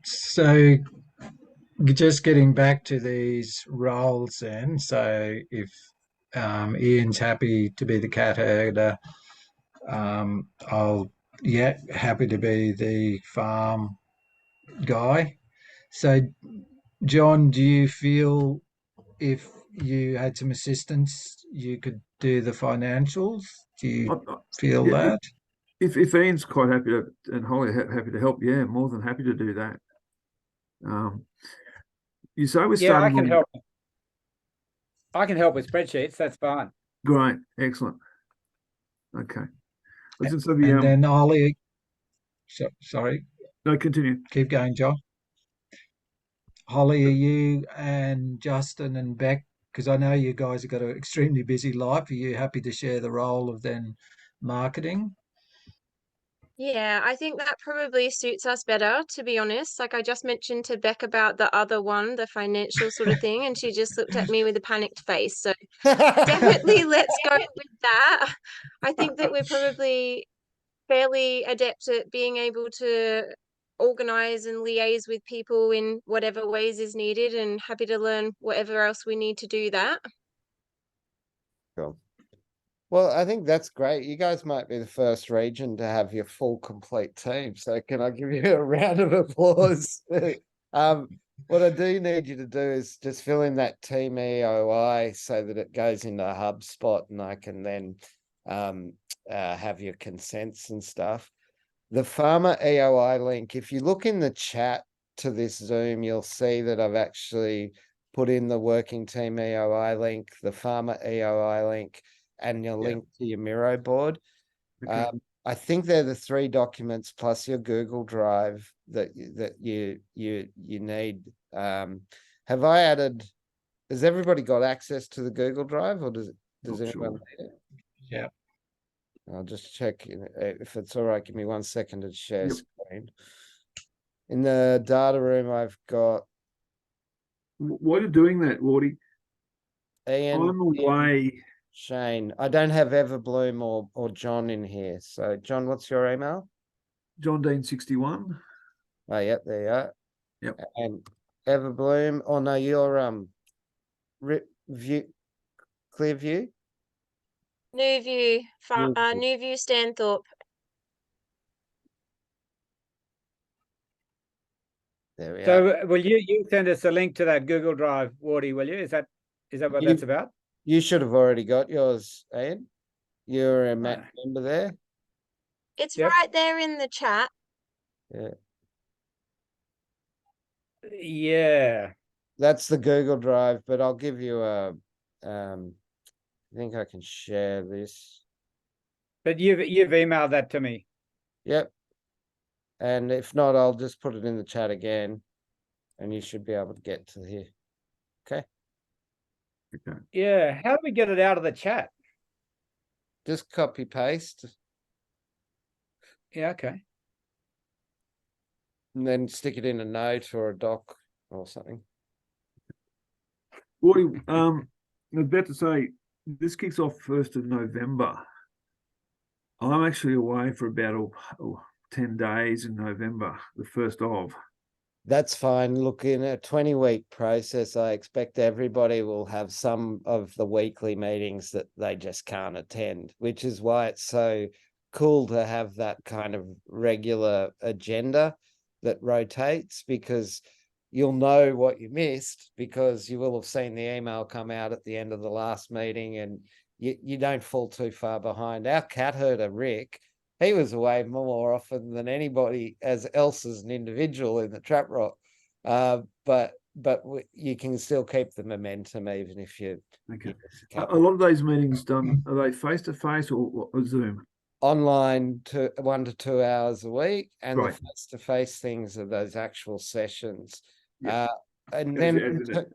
So just getting back to these roles then. So if Ian's happy to be the cat herder, happy to be the farm guy. So John, do you feel if you had some assistance, you could do the financials? Do you feel that? If Ian's quite happy to, and Holly happy to help, more than happy to do that. You say we're starting. I can help. I can help with spreadsheets. That's fine. Great, excellent. Okay. Then Holly. Sorry. No, continue. Keep going, John. Holly, are you and Justin and Beck, because I know you guys have got an extremely busy life, are you happy to share the role of then marketing? Yeah, I think that probably suits us better, to be honest. Like I just mentioned to Beck about the other one, the financial sort of thing, and she just looked at me with a panicked face. So definitely let's go with that. I think that we're probably fairly adept at being able to organize and liaise with people in whatever ways is needed, and happy to learn whatever else we need to do that. Cool. Well, I think that's great. You guys might be the first region to have your full complete team. So can I give you a round of applause? What I do need you to do is just fill in that team EOI so that it goes into HubSpot, and I can then have your consents and stuff. The farmer EOI link, if you look in the chat to this Zoom, you'll see that I've actually put in the working team EOI link, the farmer EOI link, and your link to your Miro board. Okay. I think they're the 3 documents plus your Google Drive that you need. Have I added? Has everybody got access to the Google Drive, or does anyone need it? Yeah. I'll just check if it's all right. Give me 1 second to share screen. In the data room, I've got. While you're doing that, Wardy, Ian, I'm away. Shane, I don't have Everbloom or John in here. So, John, what's your email? John Dean 61. Oh, yep, there you are. Yep. And Everbloom. Oh no, you're View, Clearview. New View Stanthorpe. There we are. So will you send us a link to that Google Drive, Wardy, will you? Is that what that's about? You should have already got yours, Ian. You're a member there. It's Yep. right there in the chat. Yeah. Yeah. That's the Google Drive, but I'll give you a I think I can share this. But you've emailed that to me. Yep. And if not, I'll just put it in the chat again, and you should be able to get to here. Okay. Okay. Yeah. How do we get it out of the chat? Just copy paste Yeah, okay. and then stick it in a note or a doc or something. Woody, I was about to say, this kicks off 1st of November. I'm actually away for about 10 days in November, the 1st of. That's fine. Look, in a 20-week process, I expect everybody will have some of the weekly meetings that they just can't attend, which is why it's so cool to have that kind of regular agenda that rotates, because you'll know what you missed because you will have seen the email come out at the end of the last meeting, and you don't fall too far behind. Our cat herder, Rick, he was away more often than anybody else as an individual in the trap rock. But you can still keep the momentum even if you. Okay. A lot of those meetings done, are they face to face or Zoom? Online to 1 to 2 hours a week, and Right. the face to face things are those actual sessions. Yeah. And As then in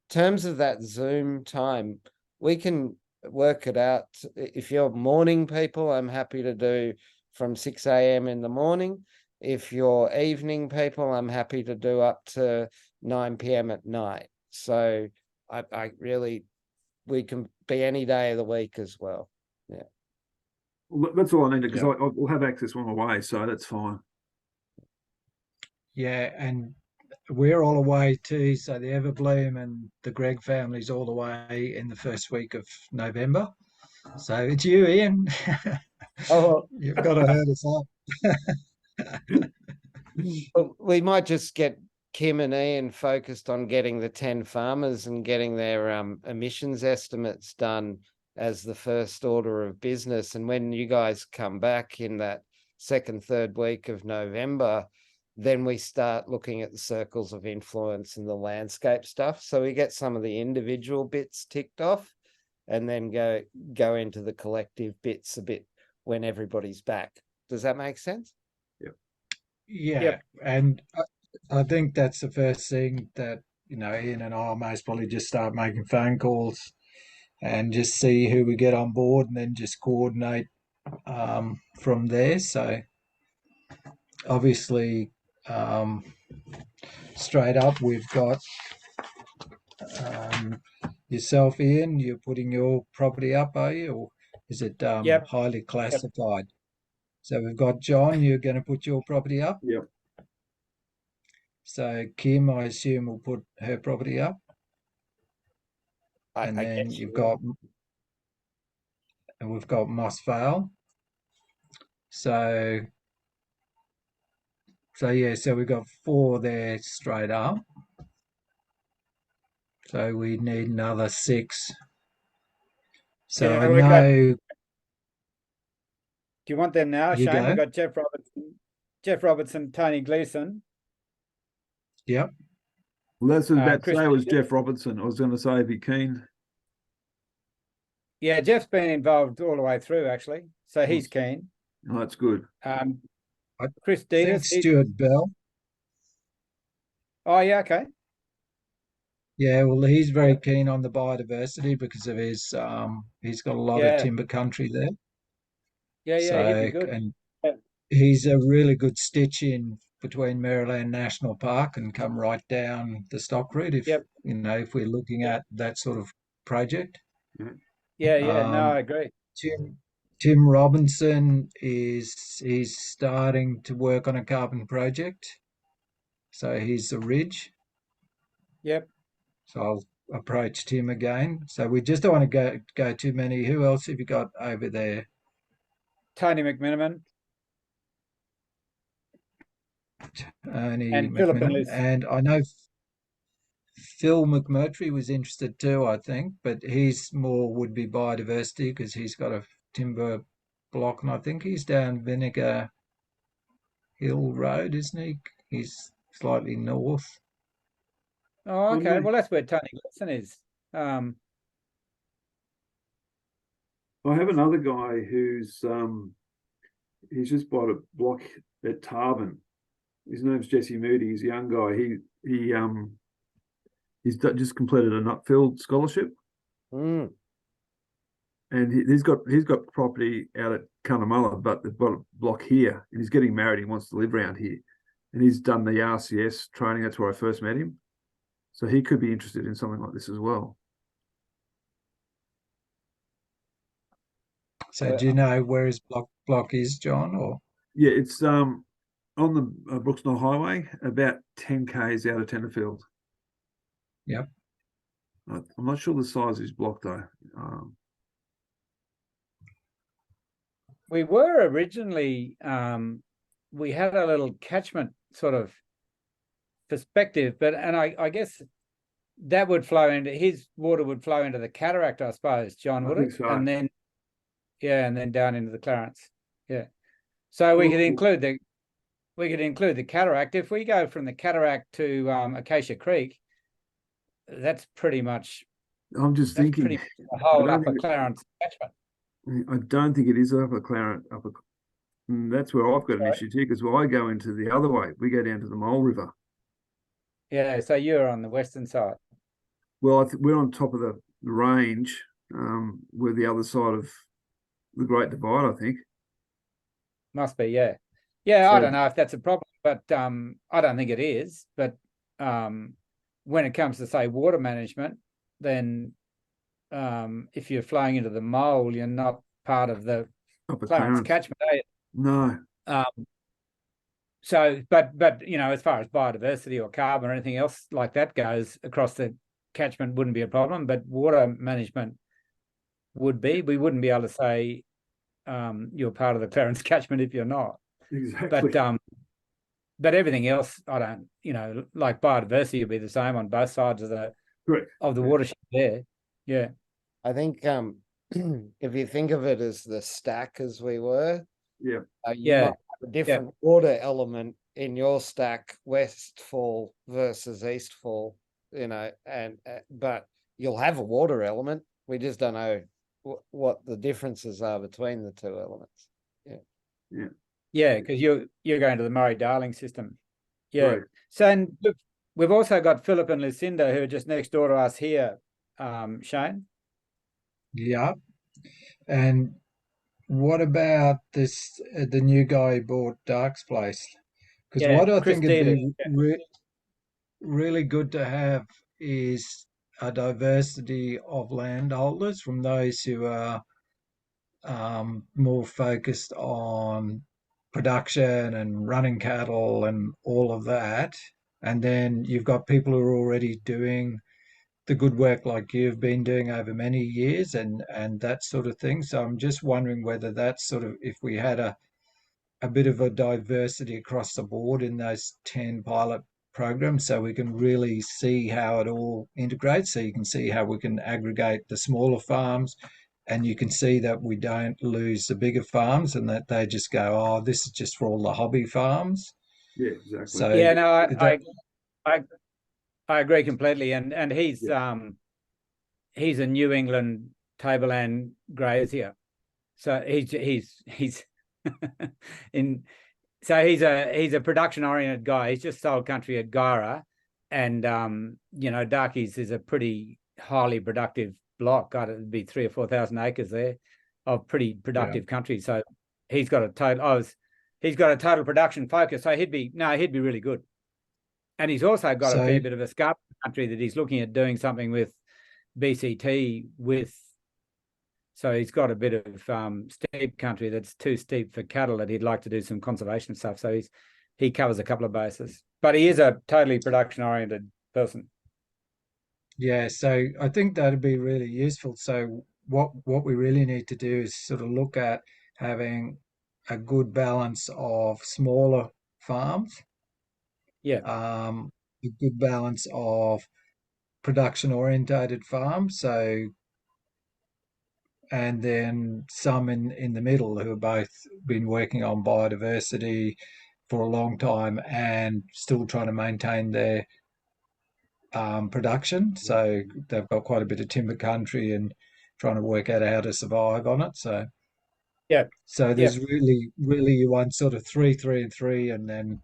terms of that Zoom time, we can work it out. If you're morning people, I'm happy to do from 6 a.m. in the morning. If you're evening people, I'm happy to do up to 9 p.m. at night. So I really, we can be any day of the week as well. Yeah. Well, that's all I need because I will have access when I'm away, so that's fine. Yeah, and we're all away too. So the Everbloom and the Gregg family's all away in the first week of November. So it's you, Ian. Oh, You've got to hurt us up. well, we might just get Kim and Ian focused on getting the 10 farmers and getting their emissions estimates done as the first order of business. And when you guys come back in that second, third week of November, then we start looking at the circles of influence and the landscape stuff. So we get some of the individual bits ticked off and then go into the collective bits a bit when everybody's back. Does that make sense? Yeah, Yep. and I think that's the first thing that, Ian and I most probably just start making phone calls and just see who we get on board and then just coordinate from there. So obviously, straight up, we've got yourself, Ian. You're putting your property up, are you? Or is it Yep. highly classified? So we've got John, you're going to put your property up. Yep. So Kim, I assume, will put her property up. And then we've got Moss Vale. So yeah, so we've got 4 there straight up. So we need another 6. So Yeah, I we got- know. Do you want them now, You Shane? go. We've got Jeff Robertson, Tony Gleason. Yep. Well, that's what I was about to Chris say was Peters. Jeff Robertson. I was going to say if he keen. Yeah, Jeff's been involved all the way through, actually. So he's keen. Oh, that's good. Chris I think Ditas. Stuart Bell. Oh, yeah, okay. Yeah, well, he's very keen on the biodiversity because of his he's got a lot of timber country there. Yeah, So, he'd be good. and Yeah. he's a really good stitch in between Maryland National Park and come right down the stock route if Yep. if we're looking at that sort of project. Yeah, no, I agree. Tim Robinson he's starting to work on a carbon project. So he's the Ridge. Yep. So I'll approach Tim again. So we just don't want to go too many. Who else have you got over there? Tony McMiniman. Tony And Philip and McMillan, Liz. and I know Phil McMurtry was interested too, I think, but he's more would be biodiversity because he's got a timber block, and I think he's down Vinegar Hill Road, isn't he? He's slightly north. Oh, okay. Well, Well, that's where Tony Gleason is. I have another guy who's he's just bought a block at Tarban. His name's Jesse Moody. He's a young guy. He's just completed a Nutfield scholarship, Mm. and he's got property out at Cunnamulla, but they've got a block here, and he's getting married. He wants to live around here, and he's done the RCS training. That's where I first met him, so he could be interested in something like this as well. So do you know where his block is, John? Or Yeah, it's on the Brooksnell Highway, about 10 k's out of Tenterfield. Yep. I'm not sure the size of his block though. We were originally, we had a little catchment sort of perspective, and I guess that would flow into, his water would flow into the cataract, I suppose, John, would I think it? so. And then, yeah, and then down into the Clarence. Yeah. So we could include the cataract. If we go from the cataract to Acacia Creek, that's pretty much, I'm just that's thinking, pretty much the whole I don't upper think Clarence catchment. I don't think it is Upper Clarence. That's where I've got an Sorry? issue too, because I go into the other way. We go down to the Mole River. Yeah, so you're on the western side. Well, we're on top of the range. We're the other side of the Great Divide, I think. Must be, yeah. Yeah, I So- don't know if that's a problem, but I don't think it is. But when it comes to, say, water management, then if you're flowing into the mole, you're not part of the Upper Clarence Clarence. catchment, are you? No. So, but you know, as far as biodiversity or carbon or anything else like that goes across the catchment, wouldn't be a problem. But water management would be. We wouldn't be able to say you're part of the Clarence catchment if you're not. Exactly. But everything else, I don't. You know, like biodiversity would be the same on both sides of the Correct. watershed there. Yeah. I think if you think of it as the stack as we were, Yeah. you Yeah. might have a different water element in your stack, westfall versus eastfall, you know, and but you'll have a water element. We just don't know what the differences are between the two elements. Yeah, because you're going to the Murray-Darling system. Yeah. Right. So, and look, we've also got Philip and Lucinda who are just next door to us here, Shane. yeah. And what about this? The new guy who bought Dark's place? Because Yeah, what I Chris think would be Dieter. really good to have is a diversity of landholders, from those who are more focused on production and running cattle and all of that. And then you've got people who are already doing the good work like you've been doing over many years and that sort of thing. So I'm just wondering whether that's sort of, if we had a bit of a diversity across the board in those 10 pilot programs, so we can really see how it all integrates. So you can see how we can aggregate the smaller farms, and you can see that we don't lose the bigger farms and that they just go, oh, this is just for all the hobby farms. Yeah, exactly. So Yeah, no, that, I agree completely. And he's he's a New England tableland grazier. So he's in so he's a production oriented guy. He's just sold country at Gyra, and you know, Darkies is a pretty highly productive block. God, it'd be 3,000 or 4,000 acres there of pretty productive country. So he's got a total production focus. So he'd be really good. And he's also got a fair bit of escarpment country that he's looking at doing something with BCT with. So he's got a bit of steep country that's too steep for cattle that he'd like to do some conservation stuff. So he covers a couple of bases, but he is a totally production oriented person. yeah, so I think that'd be really useful. So what we really need to do is sort of look at having a good balance of smaller farms a good balance of production orientated farms. So, and then some in the middle who have both been working on biodiversity for a long time and still trying to maintain their production. So they've got quite a bit of timber country and trying to work out how to survive on it. So Yeah. so there's really you want sort of three and three, and then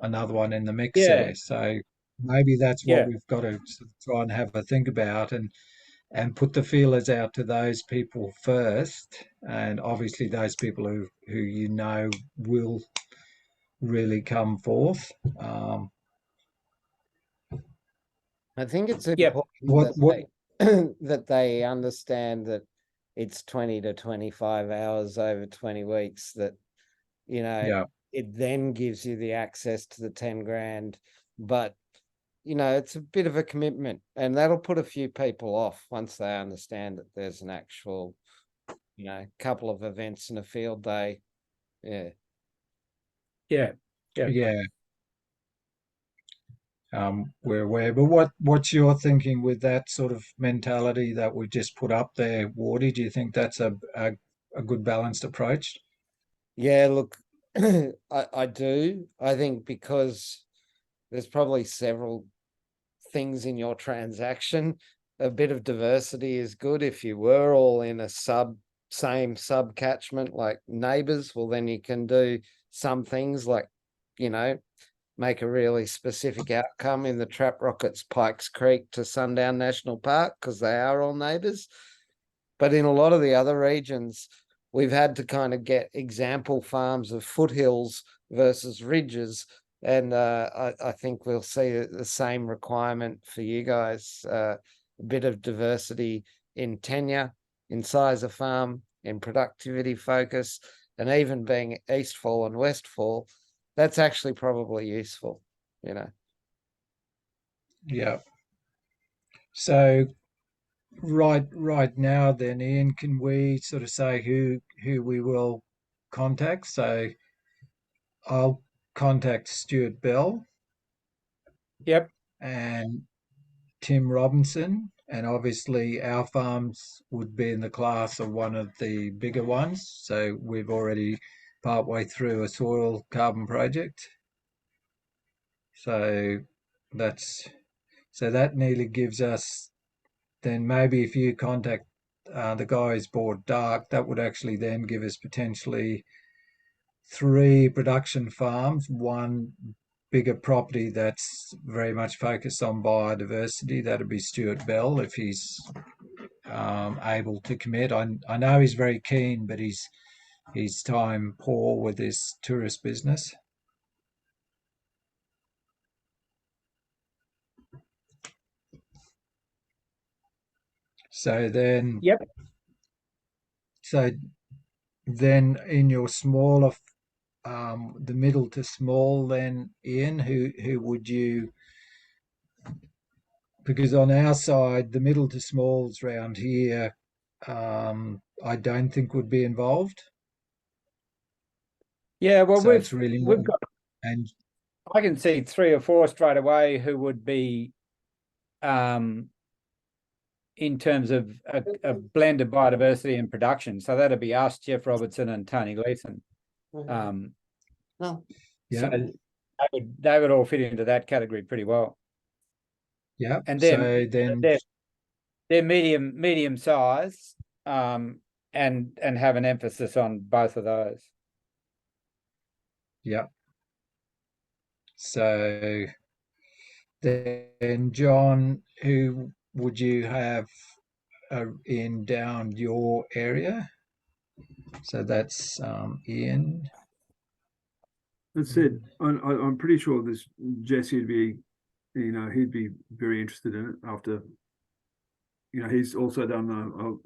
another one in the mix Yeah. there. So maybe that's what Yeah. we've got to sort of try and have a think about, and put the feelers out to those people first, and obviously those people who you know will really come forth. I think it's Yep. important What that what they that they understand that it's 20 to 25 hours over 20 weeks, that, you know, Yeah, it then gives you the access to the 10 grand. But, you know, it's a bit of a commitment, and that'll put a few people off once they understand that there's an actual, you know, couple of events in a field day. Yeah. Yeah. Yeah. yeah. We're aware, but what's your thinking with that sort of mentality that we just put up there, Wardy? Do you think that's a good balanced approach? Yeah, look, I do. I think because there's probably several things in your transaction. A bit of diversity is good. If you were all in a same sub catchment like neighbors, well, then you can do some things like, you know, make a really specific outcome in the Trap Rockets Pikes Creek to Sundown National Park because they are all neighbors. But in a lot of the other regions, we've had to kind of get example farms of foothills versus ridges. And I think we'll see the same requirement for you guys, a bit of diversity in tenure, in size of farm, in productivity focus, and even being Eastfall and Westfall. That's actually probably useful, you know. Yeah. So right now then, Ian, can we sort of say who we will contact? So I'll contact Stuart Bell Yep. and Tim Robinson, and obviously our farms would be in the class of one of the bigger ones. So we've already partway through a soil carbon project. So that's that nearly gives us, then maybe if you contact the guys bought dark, that would actually then give us potentially 3 production farms, one bigger property that's very much focused on biodiversity. That'd be Stuart Bell if he's able to commit. I know he's very keen, but he's time poor with this tourist business. So then, Yep. so then in your smaller, the middle to small, then Ian, who would you? Because on our side, the middle to smalls round here, I don't think would be involved. Yeah. Well, So it's really more, we've got, and I can see 3 or 4 straight away who would be in terms of a blend of biodiversity and production. So that'd be us, Jeff Robertson and Tony Gleason. No. yeah, So they would all fit into that category pretty well. yeah. And So then, they're medium size, and have an emphasis on both of those. yeah. So then, John, who would you have in down your area? So that's Ian. That's it. I'm pretty sure this Jesse would be, he'd be very interested in it after, he's also done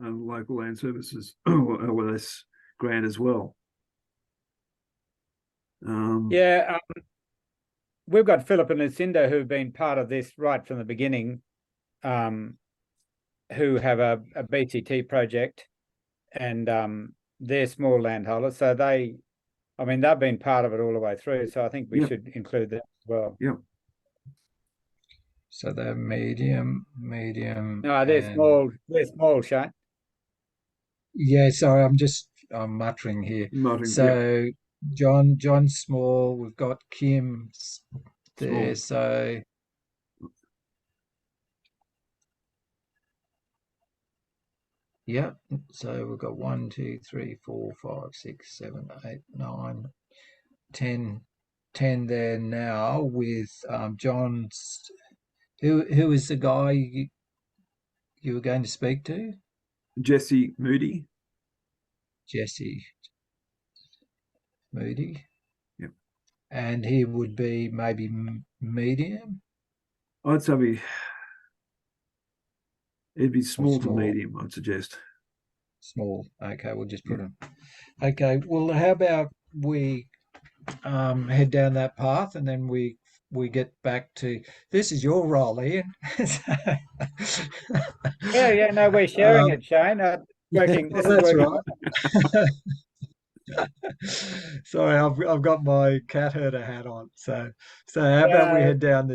a local land services LLS grant as well. Yeah, we've got Philip and Lucinda who've been part of this right from the beginning, who have a BTT project, and they're small landholders. So they've been part of it all the way through. So I think we Yep. should include them. Well, So they're medium, no, they're and small. They're small, Shane. yeah. Sorry, I'm muttering here. Muttering, So John's small. We've got Kim there. Small. So yeah. So we've got 1, 2, 3, 4, 5, 6, 7, 8, 9, 10, 10 there now with John's. Who is the guy you were going to speak to? Jesse Moody. Jesse Moody. Yep. And he would be maybe medium. I'd say it'd be small to small. medium, I'd suggest. Small. Okay, we'll just put him. Okay, well, how about we head down that path and then we get back to this is your role, Ian. Yeah. No, we're sharing it, Shane. Working. This is That's working. right. Sorry, I've got my cat herder hat on. So how about we head down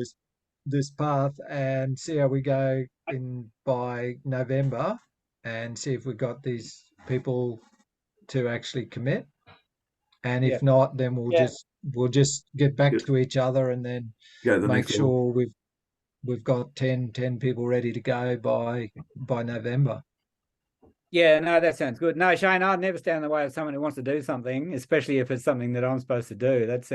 this path and see how we go in by November and see if we got these people to actually commit. And if not, then we'll just get back to each other and then Go the make next level. sure we've got 10 people ready to go by November. Yeah, no, that sounds good. No, Shane, I'd never stand in the way of someone who wants to do something, especially if it's something that I'm supposed to do. That's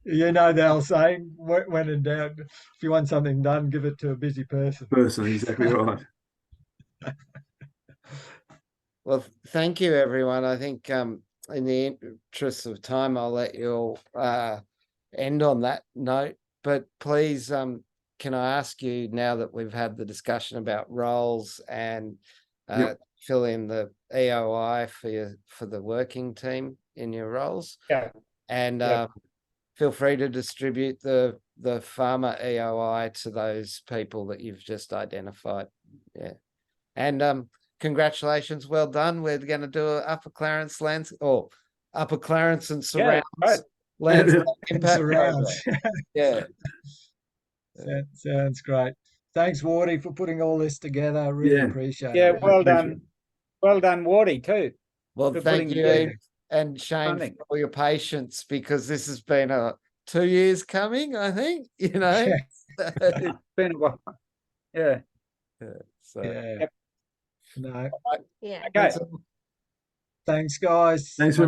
You know the old saying, when in doubt, if you want something done, give it to a busy person. Exactly right. Well, thank you, everyone. I think in the interest of time, I'll let you all end on that note. But please, can I ask you, now that we've had the discussion about roles and fill in the EOI for the working team in your roles? Yeah. And feel free to distribute the farmer EOI to those people that you've just identified. Yeah. And congratulations, well done. We're going to do an Upper Clarence Upper Clarence and surrounds landscape impact program. Yeah. Sounds great. Thanks, Wardy, for putting all this together. I really appreciate it. Yeah, well done. Well done, Wardy, too. Well, thank you, Eve and Shane, Funding. for all your patience, because this has been 2 years coming, I think, It's been a while. Yeah. So, yeah. Yep. No. Yeah. Okay. Thanks, guys. Thanks for